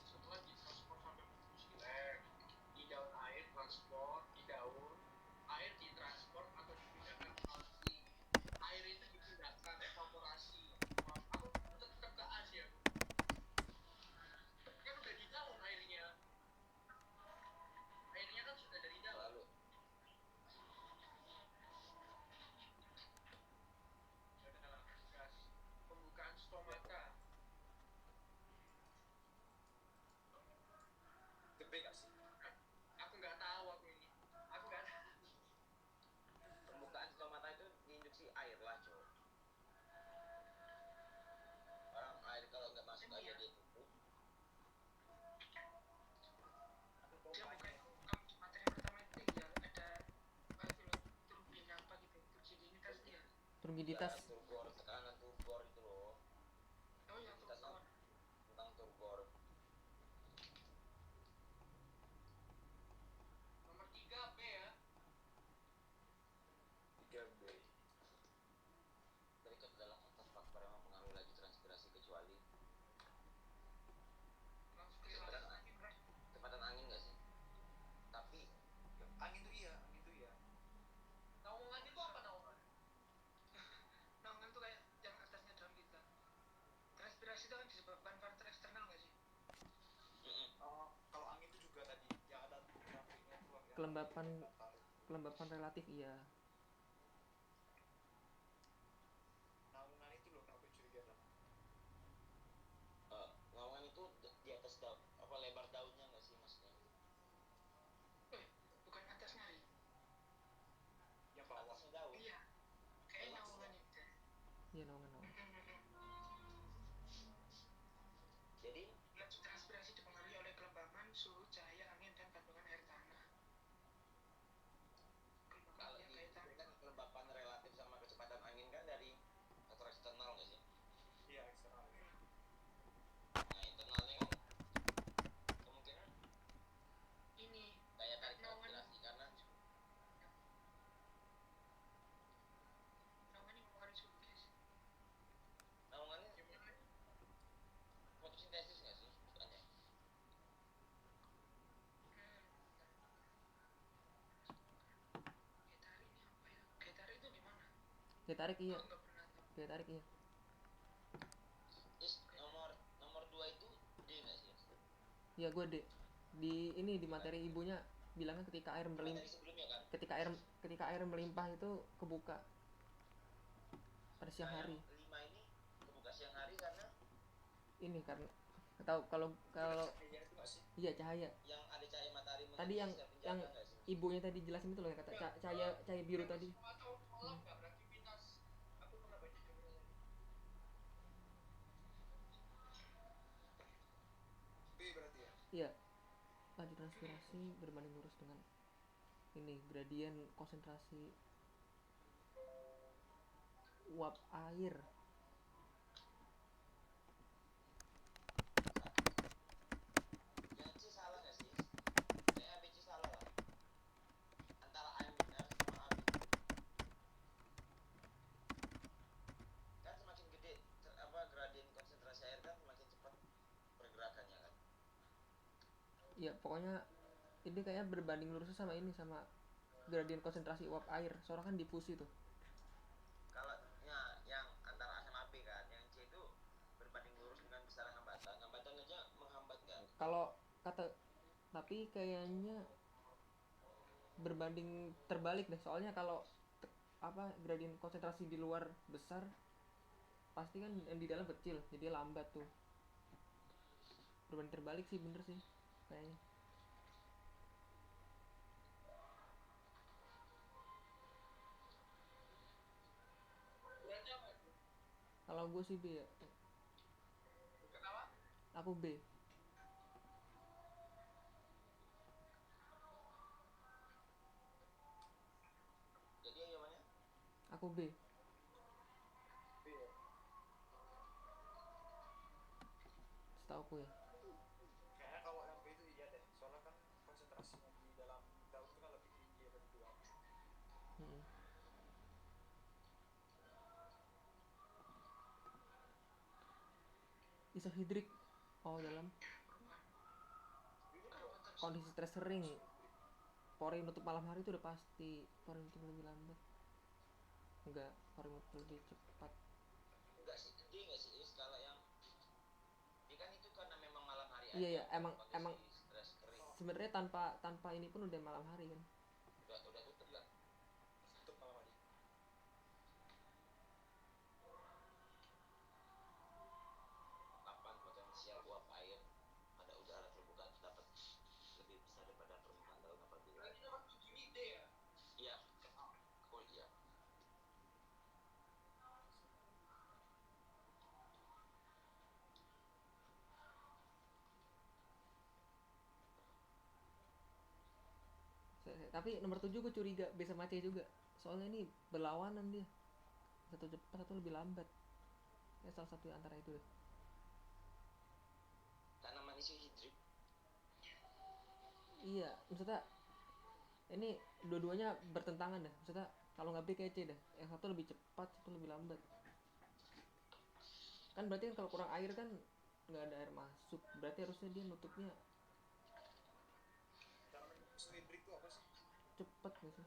Setelah ditransport sampai bentuk silem, di daun air transport, di daun air ditransport atau dipindahkan ke air itu dipindahkan evaporasi. Aku tetap ke Asia. Kan udah di daun airnya. Airnya kan sudah dari daun. Lalu. Gas. Pembukaan stomata. Gede gak sih? Aku nggak tahu aku ini. Aku nggak tahu. Pembukaan stomata itu diinduksi air lah, Cok. Orang air kalau nggak masuk aja dia tutup. Dia bukan materi pertama itu ya ada apa itu loh, turbin apa gitu, turbiditas dia. Turbiditas. Ya, turbor, tekanan turbor itu loh. Oh iya, turbor. Tentang turbor. Nomor 3B ya. 3B. Terikat dalam atas faktor yang mempengaruhi laju transpirasi kecuali kecepatan angin nggak sih? Tapi angin tuh iya, angin tuh iya. Naungan itu apa naungan? Naungan tuh kayak yang atasnya daun kita. Transpirasi itu kan disebabkan faktor eksternal nggak sih? Kalau angin itu juga tadi yang ada trafiknya keluar ya. Kelembapan relatif iya. Naungan itu loh kenapa curiga sama? Naungan itu di atas daun, apa lebar daunnya nggak sih maksudnya? Bukan atasnya ya? Yang bawah. Atasnya daun. Iya. Kayak naungan itu. Iya naungan. Jadi laju transpirasi dipengaruhi oleh kelembapan, suhu, cahaya, angin, dan kandungan air tanah. Kalau kan kelembapan relatif sama kecepatan angin kan dari faktor eksternal nggak sih? Iya eksternal. Nah internalnya kan kemungkinan ini kayak tarik transpirasi karena naungan ini mempengaruhi suhu guys. Naungannya fotosintesis nggak sih bukannya? Getar ini apa ya? Getar itu di mana? Tarik iya. Aku nggak pernah tahu. Tarik iya. Terus nomor 2 itu D nggak sih? Iya gue di materi ibunya bilangnya ketika air melimpah. Kan? Ketika air melimpah itu kebuka pada siang hari. Yang 5 ini kebuka siang hari karena Ini karena tahu kalau iya cahaya. Yang ada cahaya matahari Tadi yang ibunya tadi jelasin itu loh yang kata cahaya biru tadi. B berarti ya? Iya. Laju transpirasi berbanding lurus dengan ini gradien konsentrasi uap air. Yang C salah nggak sih? Kayak ABC salah lah. Antara A yang benar sama AB. Kan semakin gede gradien konsentrasi air kan semakin cepat pergerakannya kan. Iya pokoknya ini kayak berbanding lurus sama gradien konsentrasi uap air. Soalnya kan difusi tuh. Kalau yang antara A sama B kan, yang C itu berbanding lurus dengan besaran hambatan. Hambatan aja menghambat kan. Kalau tapi kayaknya berbanding terbalik deh. Soalnya kalau gradien konsentrasi di luar besar pasti kan yang di dalam kecil, jadi lambat tuh. Berbanding terbalik sih bener sih kayaknya. Kalau gue sih B ya. Kenapa? Aku B. Jadi yang mana? Aku B. B ya. Setahu aku ya. Kayaknya kalau yang B itu iya deh. Soalnya kan konsentrasinya di dalam daun itu kan lebih tinggi dari dua. isohidrik. Oh, dalam kondisi stres kering, pori nutup malam hari itu udah pasti pori nutup lebih lambat. Enggak, pori nutup lebih cepat. Enggak sih, dia enggak sih skala yang dia kan itu karena memang malam hari aja. Iya, emang stres kering. sebenarnya tanpa ini pun udah malam hari kan. Udah tutup lah. Tutup malam hari. Kapan potensial uap air pada udara terbuka dapat lebih besar daripada permukaan daun apabila ini nomor 7 ide ya? Iya. Oh iya. Tapi nomor 7 gue curiga B sama C juga. Soalnya ini berlawanan dia. Satu cepat, satu lebih lambat. Ya salah satu antara itu deh. Tanaman isohidrik. Iya, maksudnya ini dua-duanya bertentangan dah. Maksudnya kalau nggak B kayak C dah. Yang satu lebih cepat, satu lebih lambat. Kan berarti kan kalau kurang air kan nggak ada air masuk. Berarti harusnya dia nutupnya Tanaman isohidrik itu apa sih? cepet nggak sih?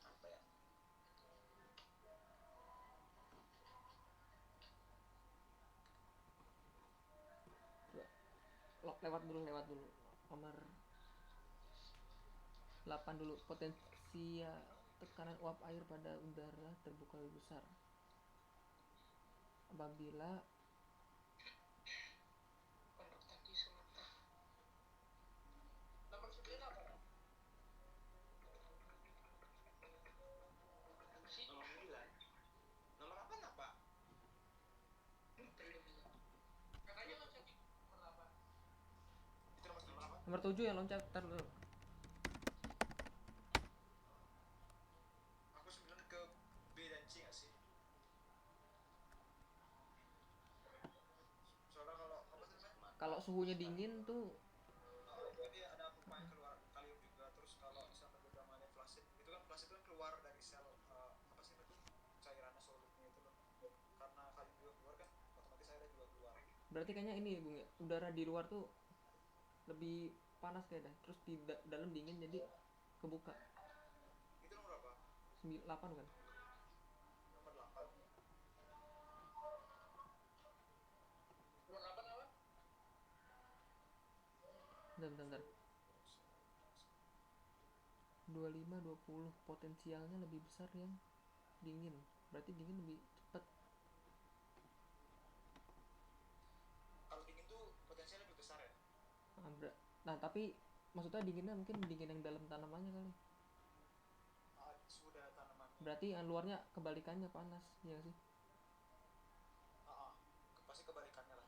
Apa ya? Lewat dulu nomor 8 dulu. Potensi tekanan uap air pada udara terbuka lebih besar apabila Konduktasi Sumatera. Nomor 9 apa? Nomor 9. Nomor apa? Katanya loncat di nomor 8. Itu nomor apa? nomor 7 yang loncat. Ntar dulu. Aku 9 ke B dan C nggak sih? Soalnya kalau apa sih namanya? Kalau suhunya dingin tuh Jadi ada pupuk yang keluar kalium juga. Terus kalau misalnya namanya flasid, itu kan flasid itu kan keluar dari sel apa sih itu cairannya solidnya itu loh. Karena kalium juga keluar kan, otomatis airnya juga keluar. berarti kayaknya ini Bung ya, udara di luar tuh lebih panas kayak dah. Terus di dalam dingin jadi kebuka. Itu nomor berapa? 8 kan? Nomor 8. Nomor 8 apa? Bentar. 25 20 potensialnya lebih besar yang dingin. Berarti dingin lebih cepat. Kalau dingin tuh potensinya lebih besar ya? Nah, tapi maksudnya dinginnya mungkin dingin yang dalam tanamannya kali. Sudah tanamannya. Berarti yang luarnya kebalikannya panas, ya nggak sih? Pasti kebalikannya lah.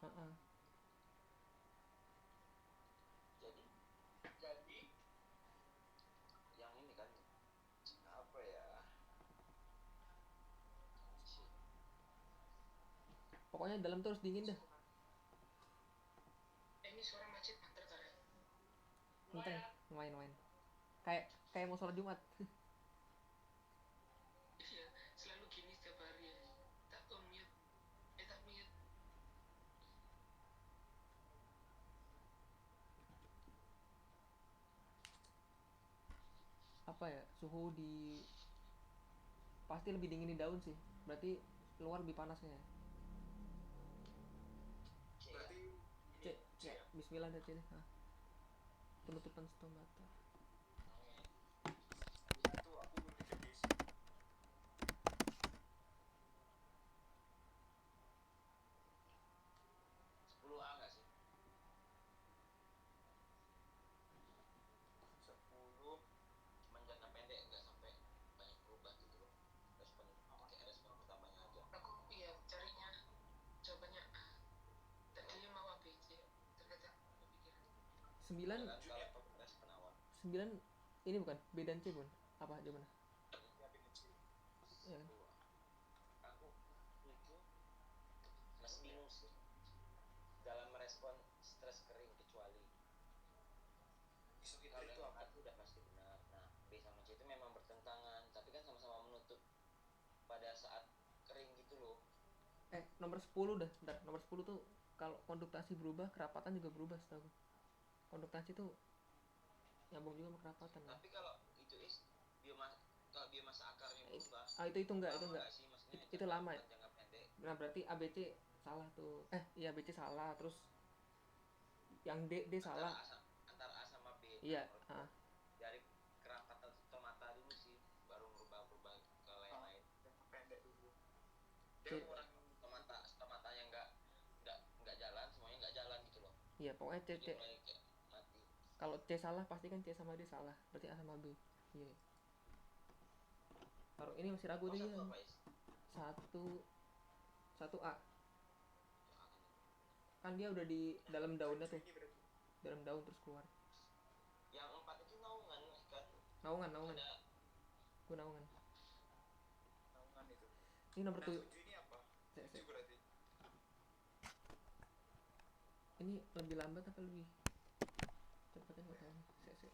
Jadi yang ini kan apa ya? Pokoknya dalam terus dingin dah. Ini suara macet antar tarik. Enteng, main. Kayak mau sholat Jumat. Iya, selalu gini setiap hari ya. Tak mute. Tak mute. Apa ya? Suhu di pasti lebih dingin di daun sih. Berarti luar lebih panas kayaknya. Berarti C. Bismillah dah C deh. Penutupan stomata. itu aku lebih gede sih. 10A nggak sih? 10 cuman jangka pendek nggak sampai banyak berubah gitu loh kayak respon pertamanya aja. Aku iya carinya jawabannya tadinya mau A B C ternyata kepikiran 9 respon awal 9 ini bukan B dan C bukan? Apa jawabannya? ya B dan C. Iya kan? Aku itu masih bingung sih dalam merespon stres kering kecuali kalau itu apa itu udah pasti benar. Nah B sama C itu memang bertentangan tapi kan sama-sama menutup pada saat kering gitu loh. Nomor 10 dah, bentar. Nomor 10 tuh kalau konduktasi berubah, kerapatan juga berubah setahu. Konduktasi tuh nyambung juga sama kerapatan ya. Tapi kalau itu kalau biomasa akarnya berubah, Itu enggak, lama itu enggak. nggak sih? Maksudnya Itu lama ya. jangka pendek. Nah, berarti ABC salah tuh. Iya ABC salah, terus yang D salah. Antara A sama B. Iya, Dari kerapatan stomata dulu sih, baru berubah ke lain-lain. Jangka pendek dulu. Dia orang Stomata yang nggak jalan, semuanya nggak jalan gitu loh. Iya, pokoknya C. Dia mulai kayak mati. Kalau C salah pasti kan C sama D salah. Berarti A sama B. Iya. Taruh ini masih ragu tuh ya. Satu apa, Is? Satu A. Kan dia udah di dalam daunnya tuh. ini berarti. Dalam daun terus keluar. Yang 4 itu naungan kan? Naungan. Ada Gue naungan. Naungan itu. Ini nomor Nah, 7. 7 ini apa? Cek. 7 berarti. Ini lebih lambat apa lebih cepatnya nggak tahu. Cek.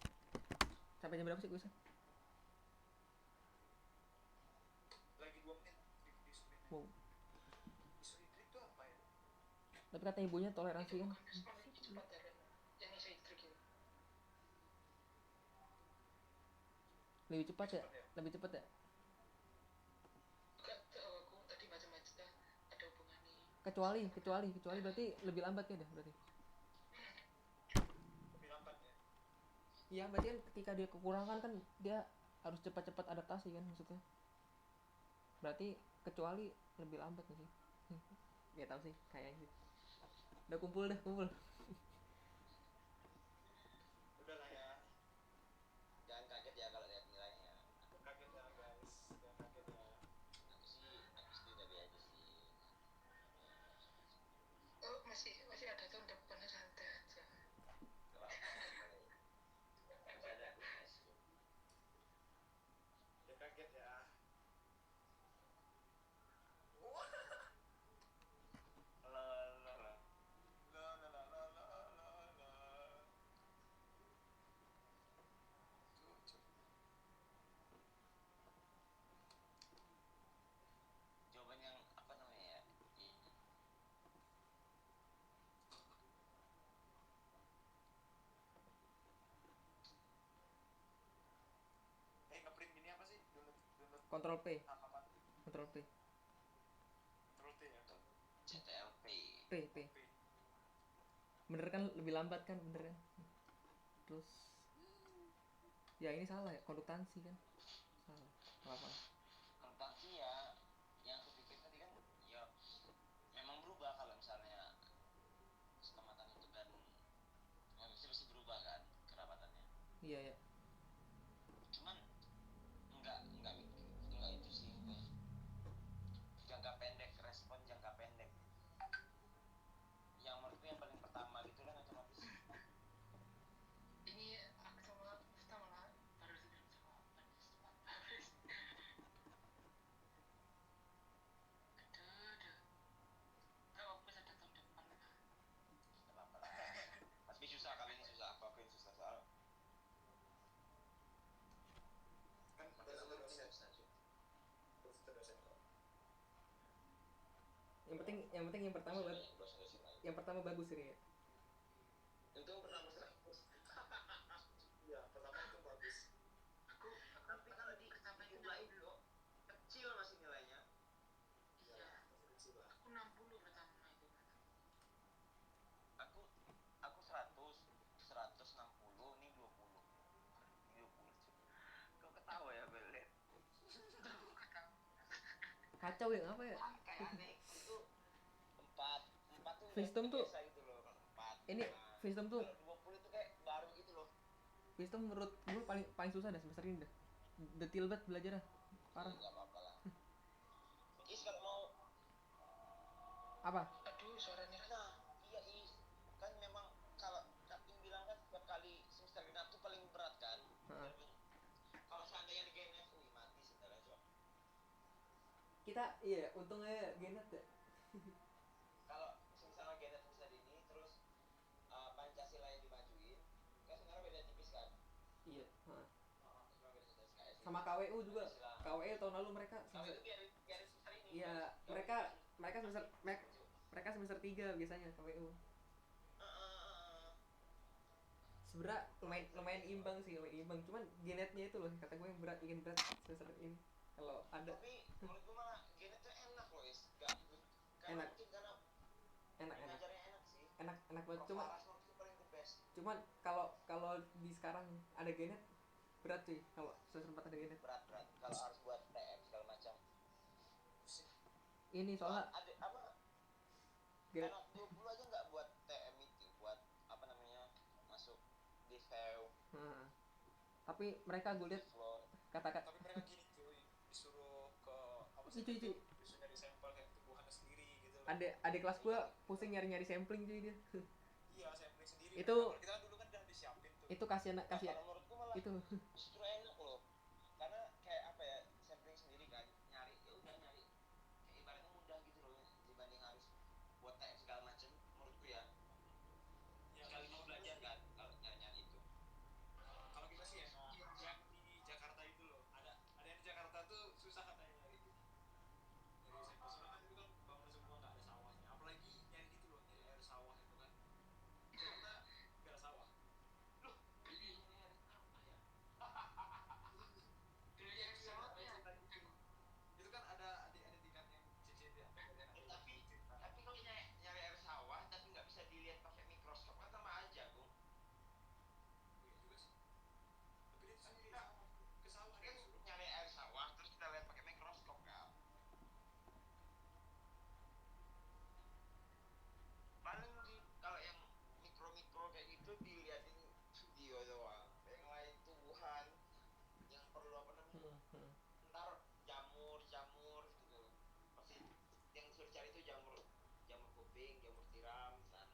Sampai jam berapa sih kuisnya? Lagi 2 menit di screen. Wow. Isohidrik itu apa ya? Tapi kata ibunya toleransi kan. cepat ya, yang isohidrik itu. Lebih cepat ya? Lebih cepat ya? Enggak tahu, aku tadi baca-baca ada hubungannya. Kecuali berarti lebih lambat ya dah berarti. Lebih lambat ya. Iya, berarti kan ketika dia kekurangan kan dia harus cepat-cepat adaptasi kan maksudnya. Berarti kecuali lebih lambat nggak sih? Gak tahu sih, kayaknya sih. Udah kumpul. Udah lah ya. Jangan kaget ya kalau lihat nilainya. Kaget ya guys. Jangan kaget ya. Aku sih udah aja sih. Oh, masih ada tahun depannya, santai aja. Masih ada UNES. Ya kaget ya. Jawaban yang apa namanya ya? Ngeprint gini apa sih? Download Kontrol P. apa? Kontrol P. Control T ya. CTLP. P. Bener kan lebih lambat kan, bener kan? Terus ya ini salah ya, konduktansi kan. Salah. Apa? Konduktasi ya, yang aku pikir tadi kan ya memang berubah kalau misalnya keselamatan itu kan masih berubah kan kerapatannya. Iya ya. Cuman enggak itu sih, enggak. Jangka pendek, respon jangka pendek yang menurutku yang paling pertama gitu kan otomatis Ini aktual pertama baru dibilang sama habis. Aduh. Tahu aku bisa ada tahun depan. apa-apa lah. Tapi susah kali ini, susah aku akuin susah soal Kan ada satu dosen. Dosen kok. Yang penting yang pertama yang pertama bagus ini ya. itu pertama Iya, pertama itu bagus. tapi kan di nilai dulu kecil masih nilainya. Iya, masih kecil lah. Aku 60 pertama itu. Aku 160 nih 20 kok ketawa ya belet Kacau ya, apa ya? kayak aneh itu 4 tuh Wisdom tuh biasa gitu loh 4 ini Wisdom tuh 20 tuh kayak baru gitu loh. Wisdom menurut gue paling susah dah semester ini dah. Detail banget belajarnya. Parah. Nggak apa-apa lah. Is kalau mau Apa? Aduh, suaranya nah iya Is kan memang kalau Kapten bilang kan setiap kali semester genap tuh paling berat kan. Kalau seandainya di GNF nih mati sebenarnya coba. Kita iya untungnya genet ya. Kalau misalnya GNF semester ini terus Pancasila yang dimajuin kan sebenarnya beda tipis kan. Iya. Cuma beda SKS. Sama KWU juga. KWU tahun lalu mereka Kalau itu biar semester ini. iya mereka mereka semester 3 biasanya KWU. Sebenernya lumayan imbang sih, cuman genetnya itu loh kata gue yang bikin berat semester ini kalau ada. Tapi menurut gue malah Genet tuh enak loh, Is. Gak, Enak. Mungkin karena enak ngajarnya enak sih. enak banget, Prof. Aras menurut gue paling the best. cuman kalau di sekarang ada genet berat cuy, kalau semester 4 ada genet Berat kalau harus buat TM segala macam. ini soalnya Ada apa? genet. Anak 20 aja nggak buat TM itu, buat apa namanya, masuk di FEU, Tapi mereka gue lihat floor. kata-kata Tapi mereka gini cuy, disuruh ke apa sih? cuy Disuruh nyari sampel kayak tubuhannya sendiri gitu loh. adik kelas gue pusing nyari sampling cuy dia. Iya, sampling sendiri. Itu Kalau kita kan dulu kan udah disiapin tuh. itu kasihan Kalau menurutku malah itu justru enak loh, karena kayak apa ya, sampling sendiri kan, nyari ya udah nyari kayak ibaratnya mudah gitu loh dibanding harus buat TM segala macam. Menurutku ya, Ya, sekali mau belajar kan kalau nyari itu. kalau kita sih ya, yang di Jakarta itu loh, ada yang di Jakarta tuh susah katanya nyari gitu. Nyari sampel soalnya kan itu kan bangunan semua nggak ada sawahnya, apalagi nyari gitu loh, nyari air sawah itu kan. Jakarta nggak ada sawah. Loh, ini apa ya? Itu kan ada tingkat yang CCD apa Tapi kalau nyari air sawah tapi nggak bisa dilihat pakai mikroskop kan sama aja, Bung. iya juga sih. Tapi dia Kan sendiri kita ke sawah kan dia suruh. nyari air sawah terus kita lihat pakai mikroskop kan. Paling kalau yang mikro kayak gitu dilihatin video doang. Yang lain tumbuhan yang perlu apa namanya? Ntar jamur gitu. Pasti yang suruh cari itu jamur kuping, jamur tiram, misalnya.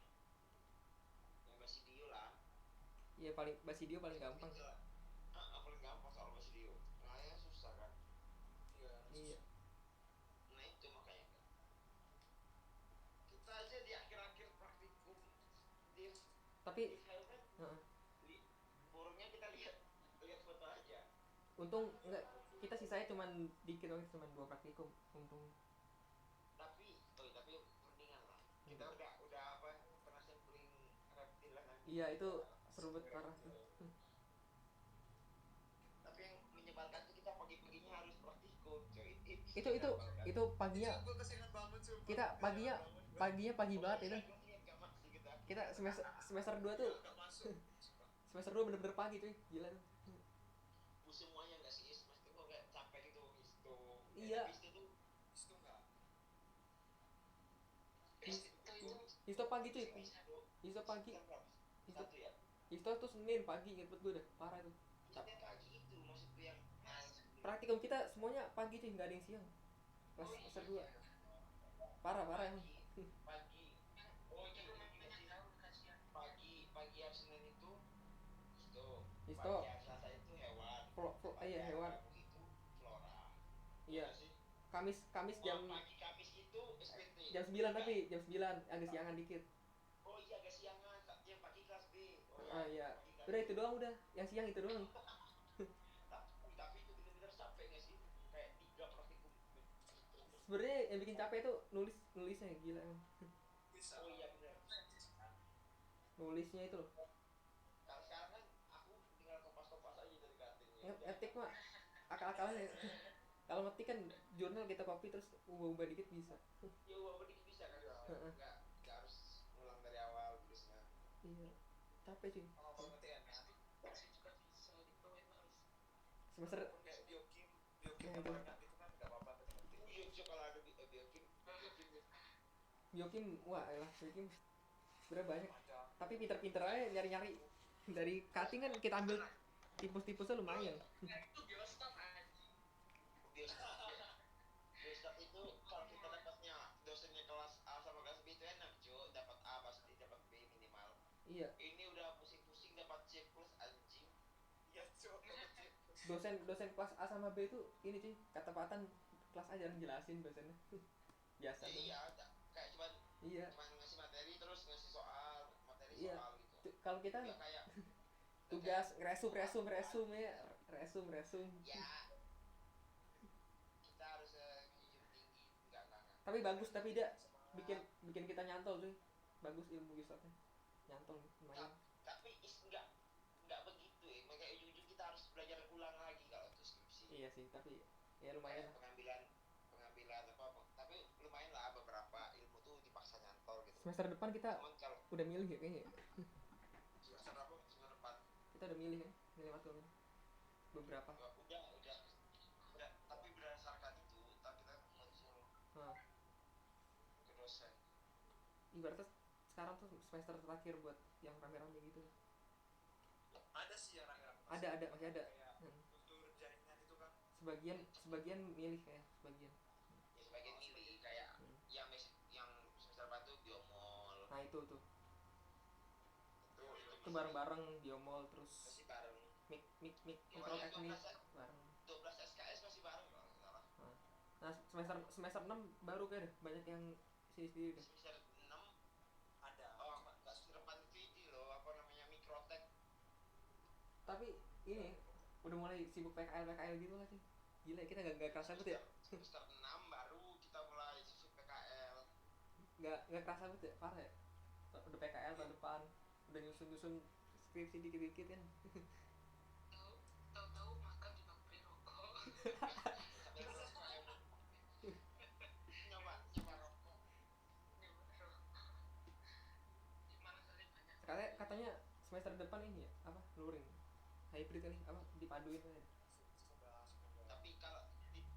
Yang basidio lah. iya basidio paling gampang. Paling gampang soal basidio. Nah, susah kan. Iya. Nah itu makanya kan. Kita aja di akhir-akhir praktikum di Tapi Helmet di forumnya kita lihat foto aja. untung enggak, kita sisanya cuman dikit banget, cuman 2 praktikum untung. Tapi mendingan lah. Kita udah apa, pernah sampling reptil lah kan. Iya itu seru banget parah. Tapi yang menyebalkan tuh kita pagi-paginya harus praktikum, coy. Itu paginya Gue kesiangan banget sumpah. kita paginya pagi banget itu. Kita semester 2 tuh Gak masuk. semester 2 bener-bener pagi cuy, gila tuh. Semuanya enggak sih, mesti kok kayak capek gitu itu. Iya. Itu enggak. Histo pagi cuy. Histo pagi. Satu ya. Histo tuh Senin pagi, inget banget gue dah, parah tuh. Maksudnya pagi itu maksudku yang Praktikum kita semuanya pagi cuy, nggak ada yang siang. Kelas semester 2. Parah emang. Pagi. Oh iya, pagi hari Senin itu Histo. Pagi hari Selasa itu hewan. Iya hewan. Rabu itu flora. Iya. sih? Kamis jam Pagi Kamis itu SPT. jam 9 tapi jam 9 agak siangan dikit. Oh iya, agak siangan, yang pagi kelas B. Iya. Udah itu doang udah, yang siang itu doang. Tapi itu benar-benar capek nggak sih? Kayak 3 praktikum. Sebenarnya yang bikin capek itu nulisnya gila emang. Bisa. Oh iya benar. Nulisnya itu loh. Kalau sekarang kan aku tinggal kopas-kopas aja dari cutting. Ngetik mah akal-akalan ya. Kalau ngetik kan jurnal kita copy terus ubah-ubah dikit bisa. Ya walaupun dikit bisa kan. Nggak harus ngulang dari awal tulisnya. Iya. Capek sih. Kalau ngetik ya, masih juga bisa dibawain males. Semester kayak biokim Ya, apa itu. enggak itu kan nggak apa-apa ngetik. Iya, cuma kalau ada biokim. biokim, wah elah biokim sebenarnya banyak. Ada. Tapi pinter-pinter aja nyari-nyari. Dari cutting kan kita ambil tipus-tipusnya lumayan. Itu biostop anjing. Biostop itu kalau kita dapatnya dosennya kelas A sama kelas B itu enak, cuy. Dapat A pasti, dapat B minimal. Iya. Ini udah pusing-pusing dapat C plus anjing. Iya cok. Dosen kelas A sama B itu ini cuy, ketepatan kelas A jarang jelasin dosennya. Biasa tuh. Iya, kayak cuman Iya. ngasih materi terus ngasih materi Iya. soal gitu. Kalau kita Nggak kayak tugas resum ya, resum. ya kita harus junjung tinggi, enggak. Tapi bagus, tapi dia bikin kita nyantol cuy. Bagus ilmu wisatnya. Nyantol lumayan. Tapi nggak begitu ya. Makanya ujung-ujung kita harus belajar ulang lagi kalau untuk skripsi. Iya sih, tapi ya lumayan. Kayak pengambilan apa, tapi lumayan lah beberapa ilmu tuh dipaksa nyantol gitu. Semester depan kita Cuman kalau udah milih ya kayaknya. semester apa semester depan Kita udah milih kan, milih matkulnya. Beberapa. udah tapi berdasarkan itu kita mensuruh Nah, ke dosen. ibaratnya sekarang tuh semester terakhir buat yang rame-rame gitu. Ada sih yang rame-rame. Ada, masih ada. Kayak kultur jaringan itu kan. Sebagian milih kayak sebagian. Ya sebagian milih kayak yang semester depan tuh biomol. Nah itu tuh. Itu Itu bareng-bareng biomol terus masih bareng. mik kontrol teknik bareng. 12 SKS masih bareng kalau nggak salah. Nah semester 6 baru kan banyak yang sendiri deh. Semester 6 Ada. oh nggak semester depan itu ini loh apa namanya mikrotek. Tapi ini udah mulai sibuk PKL gitu lah sih. Gila kita gak kerasa banget ya. Semester 6 baru kita mulai sisuk PKL. Gak kerasa banget ya, parah ya. Udah PKL tahun depan, udah nyusun skripsi dikit-dikit kan. Tahu-tahu makan juga beli rokok. Sampai rokok nyoba rokok. Gimana kali banyak. Sekali katanya semester depan ini ya, apa luring hybrid kali, apa dipaduin kan. Semoga. Tapi kalau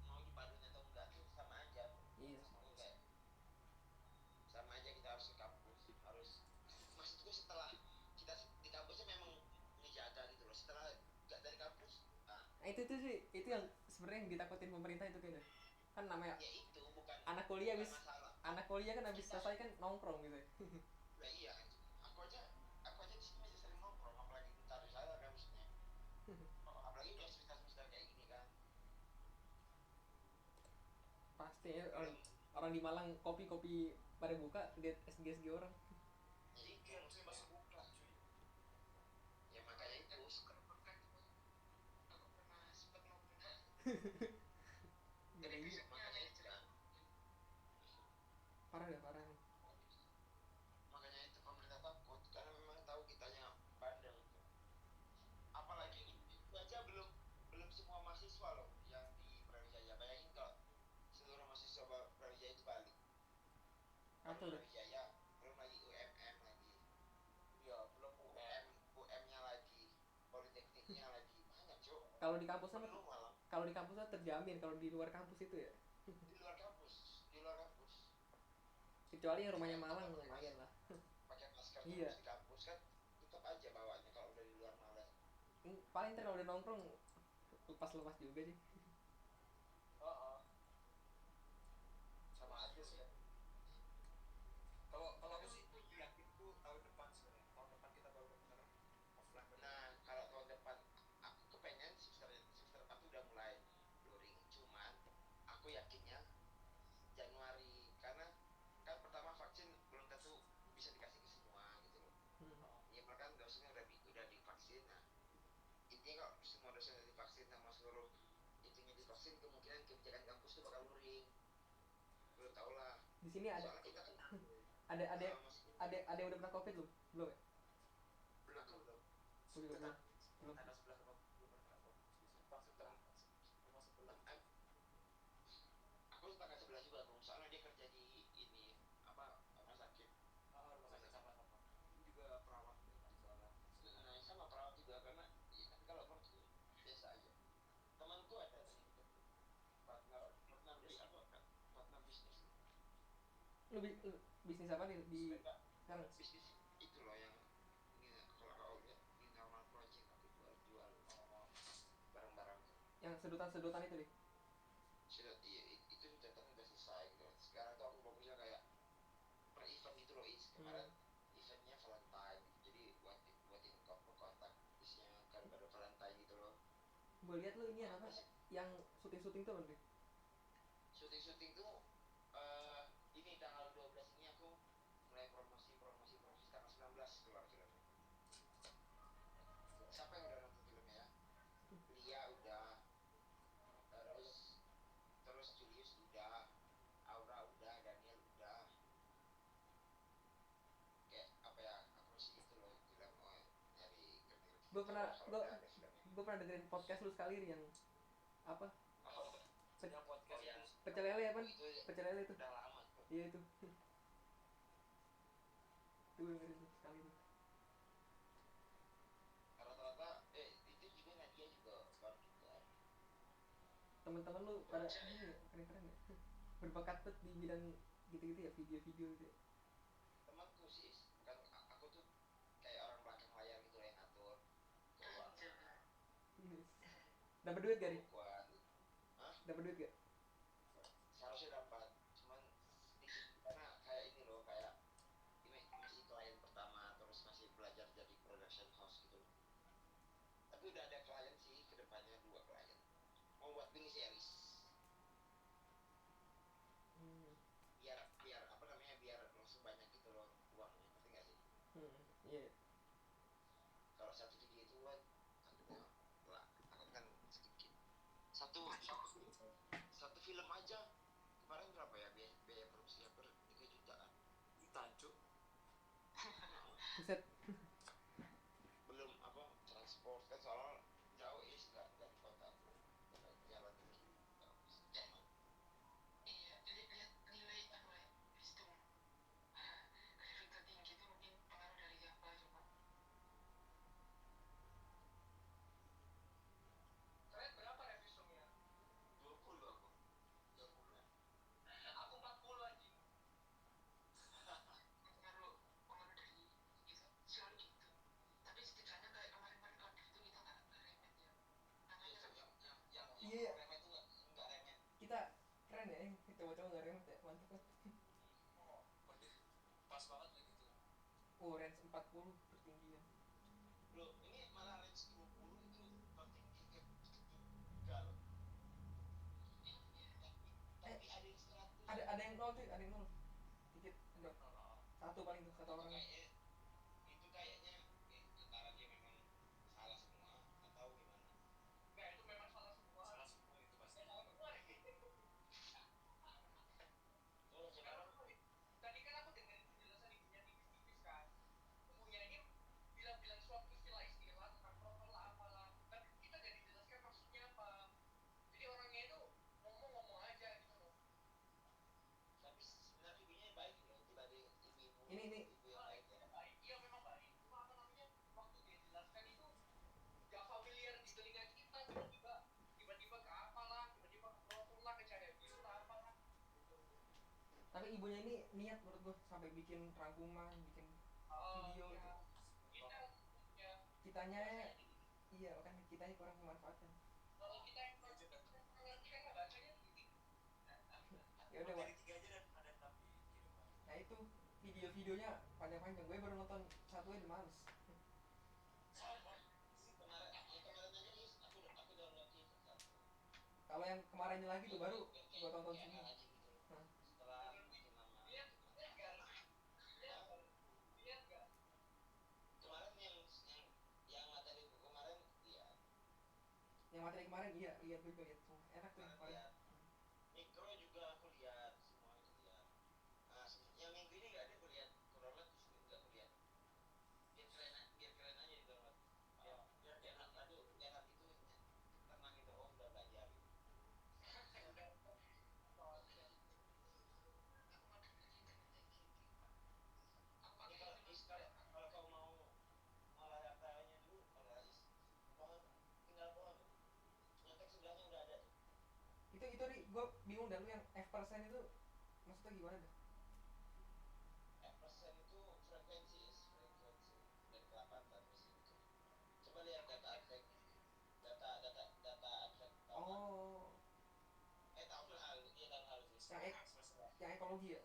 mau dipaduin atau enggak tuh sama aja. Iya. Sama aja kita harus ke kampus, maksudku setelah kita di kampusnya memang ngejaga gitu loh, setelah nggak dari kampus Nah itu sih, itu yang sebenarnya yang ditakutin pemerintah itu kayaknya. Kan namanya ya itu bukan anak kuliah bukan habis masalah. anak kuliah kan habis selesai kan nongkrong gitu ya. Nah, iya aku aja di sini masih sering nongkrong, apalagi bentar di sana kan maksudnya. Apalagi udah semester kayak gini kan. Pasti ya, orang di Malang kopi pada buka lihat SG orang. Jadi itu yang mesti masuk buka cuy. Ya makanya itu Kerepekan itu. Aku pernah sempat mau pindah. Gak gitu. makanya itu kan. Parah nih. Makanya itu pemerintah takut karena memang tahu kitanya bandel. Apalagi itu aja belum semua mahasiswa loh yang di Brawijaya. Bayangin kalau seluruh mahasiswa Brawijaya itu balik. Atau udah. Brawijaya belum lagi UMM lagi. Ya belum UM-nya lagi, politekniknya lagi banyak cok. Kalau di kampusnya Belum malah kalau di kampusnya terjamin, kalau di luar kampus itu ya. di luar kampus. Kecuali yang rumahnya Malang lumayan lah. Pakai masker Iya. terus di kampus kan tetap aja bawanya kalau udah di luar malah. Paling ntar kalau udah nongkrong lepas juga sih. Sama aja sih ya. Kalau aku sih yakin tuh tahun depan sebenarnya. Tahun depan kita baru benar offline. Nah kalau tahun depan aku kepengen semester depan tuh udah mulai luring, cuman aku yakinnya Januari karena kan pertama vaksin belum tentu bisa dikasih ke semua gitu loh. Ya mereka dosennya udah divaksin. Nah intinya kalau semua dosen udah divaksin sama seluruh itunya divaksin, kemungkinan kebijakan kampus tuh bakal luring. Belum tau lah. Di sini ada Soalnya kita kan ada yang udah pernah COVID belum? Belum ya? belum. Gue juga belum. Ada sebelah belum pernah kok. Masuk sebelah. Aku tetangga sebelah juga bro, soalnya dia kerja di ini apa rumah sakit. Rumah sakit sama-sama. Juga perawat soalnya. Nah sama perawat juga karena ya, tapi kalau perawat itu biasa aja. Temanku ada partner bisnis. Lu bisnis apa nih di sekarang? Bisnis itu loh yang ini kalau kau lihat di normal project aku jual barang-barang. Yang sedotan itu deh. Sudah itu datang udah selesai gitu. Sekarang tuh aku fokusnya kayak per event gitu loh. Kemarin eventnya Valentine, jadi buatin kontak isinya kado Valentine gitu loh. Gue lihat lu ini apa? Yang syuting tuh nanti. Syuting tuh ini tanggal 12 ini aku mulai promosi tanggal 19 keluar filmnya. Siapa yang udah nonton filmnya ya? Lia udah, terus Julius udah, Aura udah, dan gue pernah dengerin podcast lu sekali nih yang apa Yang podcast Oh, yang pecel lele apa itu pecel lele itu udah lama tuh. iya itu dengerin tuh sekali tuh Rata-rata itu juga Nadia juga baru juga. teman-teman lu pada ini ya keren-keren ya berbakat tuh di bidang gitu-gitu ya video-video gitu ya. Temanku sih, bukan aku tuh kayak orang belakang layar gitu yang ngatur keuangan, Dapat duit gak nih? pembukuan. Hah? Dapat duit gak? Seharusnya dapat, cuman sedikit karena kayak ini loh, kayak ini masih klien pertama terus masih belajar jadi production house gitu loh. Tapi udah ada klien sih, kedepannya 2 klien mau buat mini series biar apa namanya, biar langsung banyak gitu loh uangnya, ngerti nggak sih? Iya. Kalau satu video itu kan aku kan sedikit satu film aja kemarin berapa ya biaya produksinya, per 3 jutaan. Tancuk. Buset. Belum apa transport kan, soalnya jauh nggak dari kota, jalan tinggi zaman. Iya, lihat nilai apa ya, visum grafik tertinggi itu mungkin pengaruh dari apa coba? Kalian berapa revisumnya? 20 aku. 20 ya. Aku 40 aja. pengaruh dari itu selalu gitu. Tapi setidaknya kayak kemarin-kemarin Cardiff itu kita nggak remet ya. Namanya kan Yang Iya. remeh itu nggak remeh. Kita keren ya coba-coba gak remet ya mantap kan. Pas banget lagi tuh. Range 40 tertinggi kan. Loh, ini malah range 20 itu tertinggi ke enggak loh. Tapi ada yang 100. Ada yang 0 cuy, ada yang 0 dikit ada satu paling tuh, satu orang Itu kayaknya antara dia memang salah semua atau gimana. Enggak, itu memang salah semua. Salah semua itu pasti. Salah semua. Oh, sekarang tadi kan aku dengerin penjelasan ibunya tipis-tipis kan. Ibunya ini bilang-bilang suatu istilah-istilah tentang protokol lah apalah. Tapi kita gak dijelaskan maksudnya apa. Jadi orangnya itu ngomong-ngomong aja gitu loh. Tapi sebenarnya ibunya baik loh, dibanding ibu-ibu. Ini Ibu yang baik ya. baik, iya memang baik. Cuma apa namanya, waktu dia jelaskan itu gak familiar di telinga kita, tiba-tiba ke apalah, tiba-tiba ke protokol lah, ke cahaya biru lah apalah. tapi ibunya ini niat menurut gue sampai bikin rangkuman, bikin video Iya. gitu. Ya, Kitanya iya kan kitanya kurang memanfaatkan. kalau kita yang ngerti kan nggak bacanya gitu. Ya udah Wak. Dari 3 aja dan ada tapi kirim. Nah itu video-videonya panjang-panjang, gue baru nonton satu aja males. Kemarin aja nih aku download itu satu. Kalau yang kemarinnya lagi tuh baru gue tonton Kayak semua. aja gitu. Setelah makin lama. Lihat nggak? Kemarin yang materi buku kemarin iya. Yang materi kemarin iya lihat gue juga lihat semua enak tuh yang Kemarin kemarin. lihat. Mikro juga aku lihat, semua itu lihat. Nah, yang minggu ini nggak ada aku lihat. Aku download terus nggak aku lihat. Biar keren aja di download. Biar nanti itu tenang gitu, oh udah belajar. Ini kalau kau mau malah datanya dulu, malah pohon tinggal pohon. Nyetek sebelahnya udah ada. Itu nih gue bingung dan lu yang F% itu maksudnya gimana dah? Persen itu frekuensi dari kelapatan mesin itu. Coba lihat data advek, data advek. Oh Tahun lalu, iya tahun lalu sih. yang ekologi ya?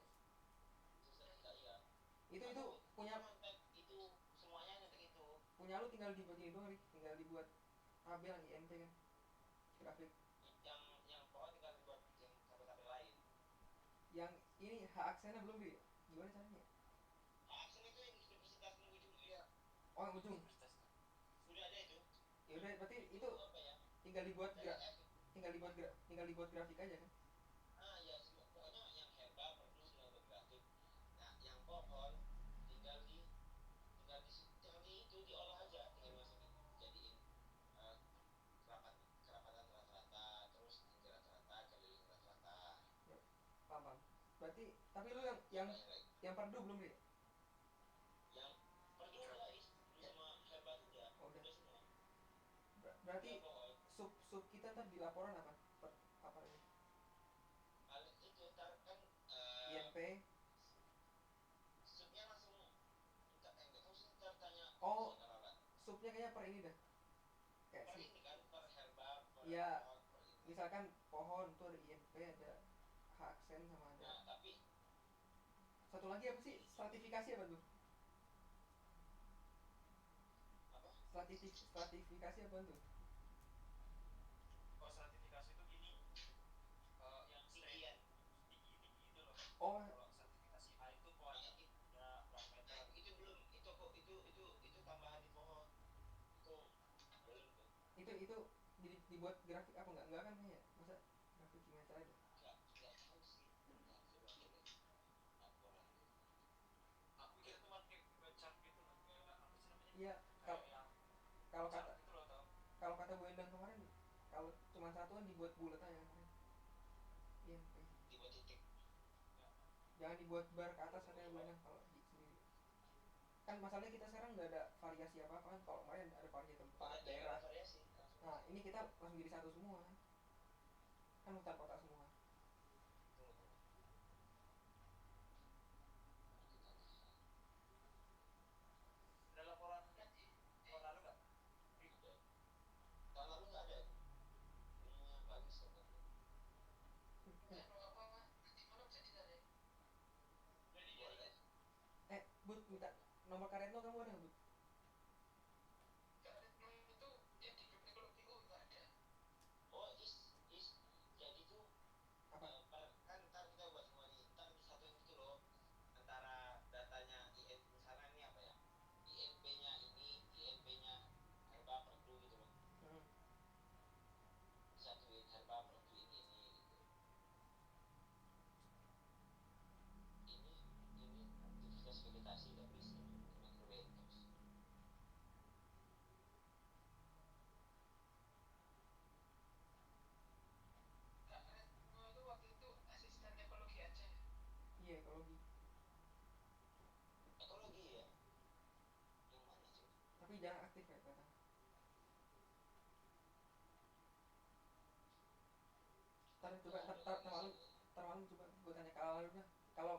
Itu saya iya. Itu punya Itu semuanya nyetek itu. punya lu tinggal dibuat ini doang nih, tinggal dibuat tabel yang IMT kan, grafik. Yang pohon tinggal dibuat yang tabel-tabel lain. Yang ini hak aksesnya belum bi? Gimana caranya? Aksen itu yang universitas ujung ya. Oh yang ujung. Udah ada itu. Ya udah berarti itu Apa ya? tinggal dibuat Dari tinggal dibuat grafik aja kan? ya semua pokoknya yang herbal perlu semua bergrafik. Nah yang pohon tinggal di itu diolah aja, tinggal dimasukin berarti tapi lu yang perdu belum Ri? Yang perlu udah sama herbat udah Oh, udah. semua. Berarti Udah pohon. sub kita ntar di laporan apa ini? Paling itu ntar kan INP. subnya langsung enggak tahu sih ntar tanya Oh, si Karala. subnya kayaknya per ini dah. Kayak Per sih. ini kan per herba, per Iya. pot, per ini. Misalkan pohon tuh ada INP, ada haksen sama ada. Nah, tapi Satu lagi apa sih? Stratifikasi apa tuh? apa? Stratifikasi apa tuh? Oh, sertifikasi itu gini, yang Tinggian. tinggi itu loh. Oh, Kalau sertifikasi A itu pohonnya udah berapa meter? Nah, itu belum, itu kok itu tambahan di pohon. Itu belum tuh. itu dibuat grafik apa enggak kan ya? Masa grafik gimana aja? Enggak tahu sih. Nah, coba kita laporan. Aku kira cuma kayak chart gitu loh, kayak apa sih namanya? Iya, Kayak yang kalau chart kata gitu loh, tau? kalau kata Bu Endang kemarin, kalau cuma satu kan dibuat bulat aja kemarin. INP. Dibuat titik. Jangan dibuat bar ke atas katanya Bu Endang kalau sendiri. Kan masalahnya kita sekarang nggak ada variasi apa-apa kan. Kalau kemarin ada variasi tempat, daerah. Variasi. Nah, ini kita langsung jadi satu semua. Kan hutan kota semua. Ada laporan tahun lalu nggak? Tahun lalu nggak ada. Ilmu yang bagus kan. Bud, minta nomor Karetno kamu ada nggak, Bud? itu yang di grup ekologi nggak ada. Oh, jadi tuh Apa? kan ntar kita buat semua nih, ntar satu itu loh antara datanya IN misalnya ini apa ya, INP-nya ini, INP-nya herba perdu gitu loh, satuin herba perdu ini gitu. Ini aktivitas vegetasi nggak bisa microventus. Itu waktu itu asisten ekologi aja. Iya, ekologi. Ekologi ya? Yang mana sih? Tapi jarang aktif ya kata. Termalam coba gue tanya ke Ala udah. Kalau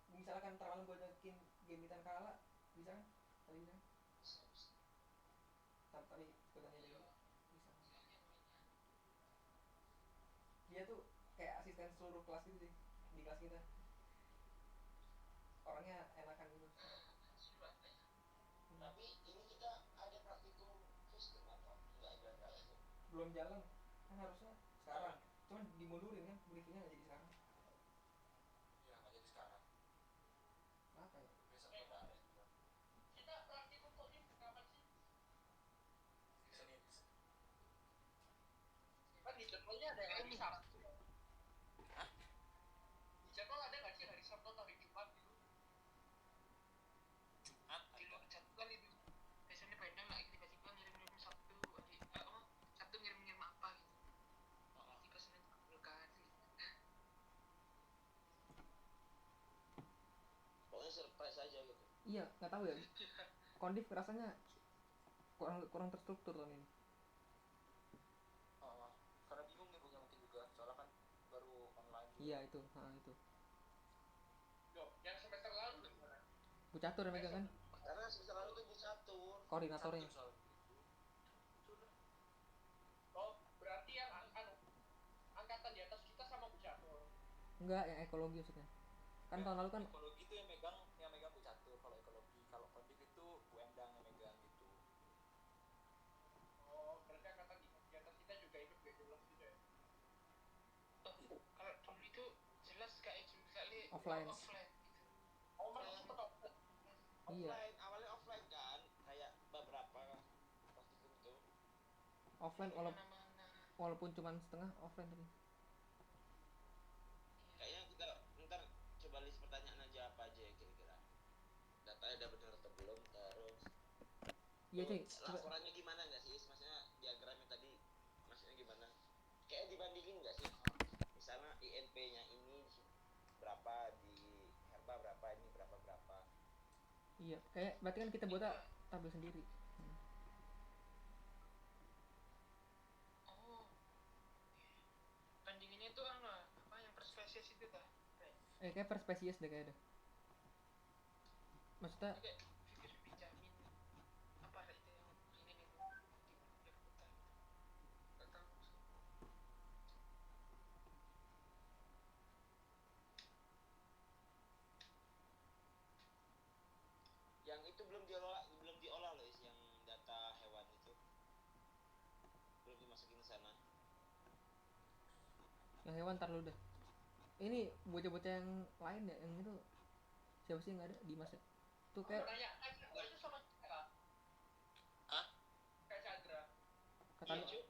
misalkan termalam gue ajakin gamitan ke Ala, bisa kan? Tadi bilang. Tapi gue tanya dia bisa. Dia tuh kayak asisten seluruh kelas gitu sih di kelas kita. Orangnya enakan gitu. Tapi ini kita ada praktikum fisik apa? Enggak ada. Belum jalan kan harusnya sekarang. Cuman dimundurin kan, briefingnya nggak jadi sekarang. Iya, nggak jadi sekarang. Kenapa ya? Besok udah ada juga. Kita praktikum kok ini kapan sih? Senin. Kan di jadwalnya ada yang hari Sabtu. Hah? Di jadwal ada nggak sih hari Sabtu atau hari Jumat gitu? Jumat Di luar ada. jadwal itu. Biasanya Bendang lagi tiba-tiba ngirim-ngirim Sabtu, Sabtu ngirim-ngirim apa gitu. Tiba Senin kabulkan gitu. Pokoknya surprise aja gitu. Iya, nggak tahu ya. Kondif rasanya kurang terstruktur tahun ini. Karena bingung nih punya mungkin juga, soalnya kan baru online juga. Iya itu. Loh, yang semester lalu gimana? Bu Catur yang megang kan? Karena semester lalu tuh dicatur. Koordinatornya. Catur soal Oh, berarti yang angkatan di atas kita sama Bu Catur. Enggak, yang ekologi maksudnya. Kan tahun lalu kan ekologi itu yang megang Bu Catur. Kalau ekologi, kalau kondif itu Bu Endang yang megang gitu. Oh, berarti angkatan di atas kita juga ikut gak jelas gitu ya? Kalau dulu itu jelas kayak misalnya Offline. gitu. Oh, masih sempet offline. Iya. Offline, awalnya offline kan, kayak beberapa waktu itu. Offline Mana-mana. walaupun cuma setengah offline tapi. Kayaknya kita ntar coba list pertanyaan aja apa aja ya kira-kira. Datanya udah benar atau belum, terus Iya cuy. laporannya gimana nggak sih? Maksudnya diagramnya tadi, maksudnya gimana? Kayak dibandingin nggak sih? Misalnya INP-nya ini berapa, di Iya, kayak berarti kan kita buatnya tampil sendiri. Oh, bandinginnya itu apa yang per spesies itu dah. Kayak per spesies deh kayaknya. Maksudnya Kayak vitamin apa itu yang ini nih di biar hutan. Gak tahu. Yang itu belum diolah loh, yang data hewan itu belum dimasukin ke sana. yang hewan tar lu dah. Ini bocah-bocah yang lain ya, yang itu siapa sih yang ada di masa tuh kayak Tanya aja, itu sama Chandra. Hah? Kayak Chandra. kata Iya cuy,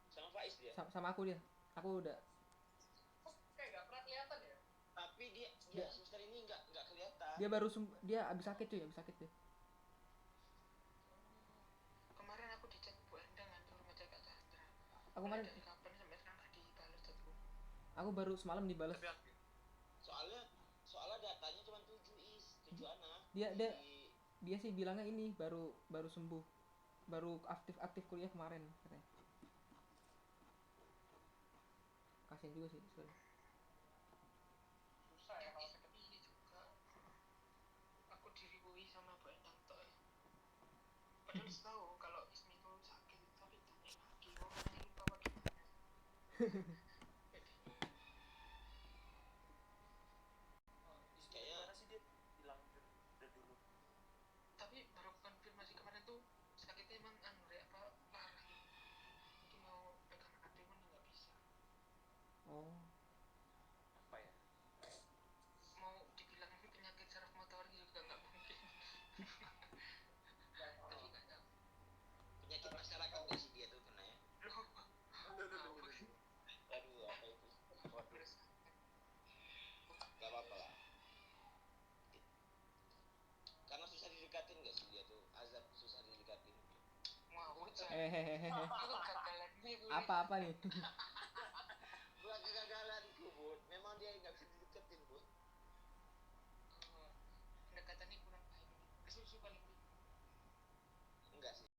sama Faiz dia. sama aku udah Kayak gak pernah kelihatan ya. Tapi dia semester ini nggak kelihatan. dia abis sakit dia. Kemarin aku dicek Bu Endang kan rumah Kak Chandra. Aku kemarin dari kapan sampai sekarang nggak dibalas chatku. aku baru semalam dibalas. Soalnya datanya cuma 7 anak. Dia sih bilangnya ini baru sembuh, baru aktif kuliah kemarin katanya. Kasian juga sih sebenarnya. Susah ya kalau sakit. Ini juga aku diribui sama Bu Endang toh ya. Padahal tahu kalau Ismi itu sakit tapi tanya lagi orangnya lupa apa gimana. Kayaknya Gimana sih dia bilang udah dulu. Tapi baru konfirmasi kemarin tuh sakitnya emang apa parah gitu. Itu mau pegang adik pun nggak bisa. Oh, Apa ya? Mau dibilang ini penyakit saraf motor juga nggak mungkin. Tapi nggak tahu. penyakit masyarakat nggak sih dia tuh kena ya? Loh, Aduh, apa itu? terus Gak apa-apa lah. Karena susah didekatin nggak sih dia tuh? Azab susah didekatin. mau hehehe. itu kegagalan nih gue. Apa nih?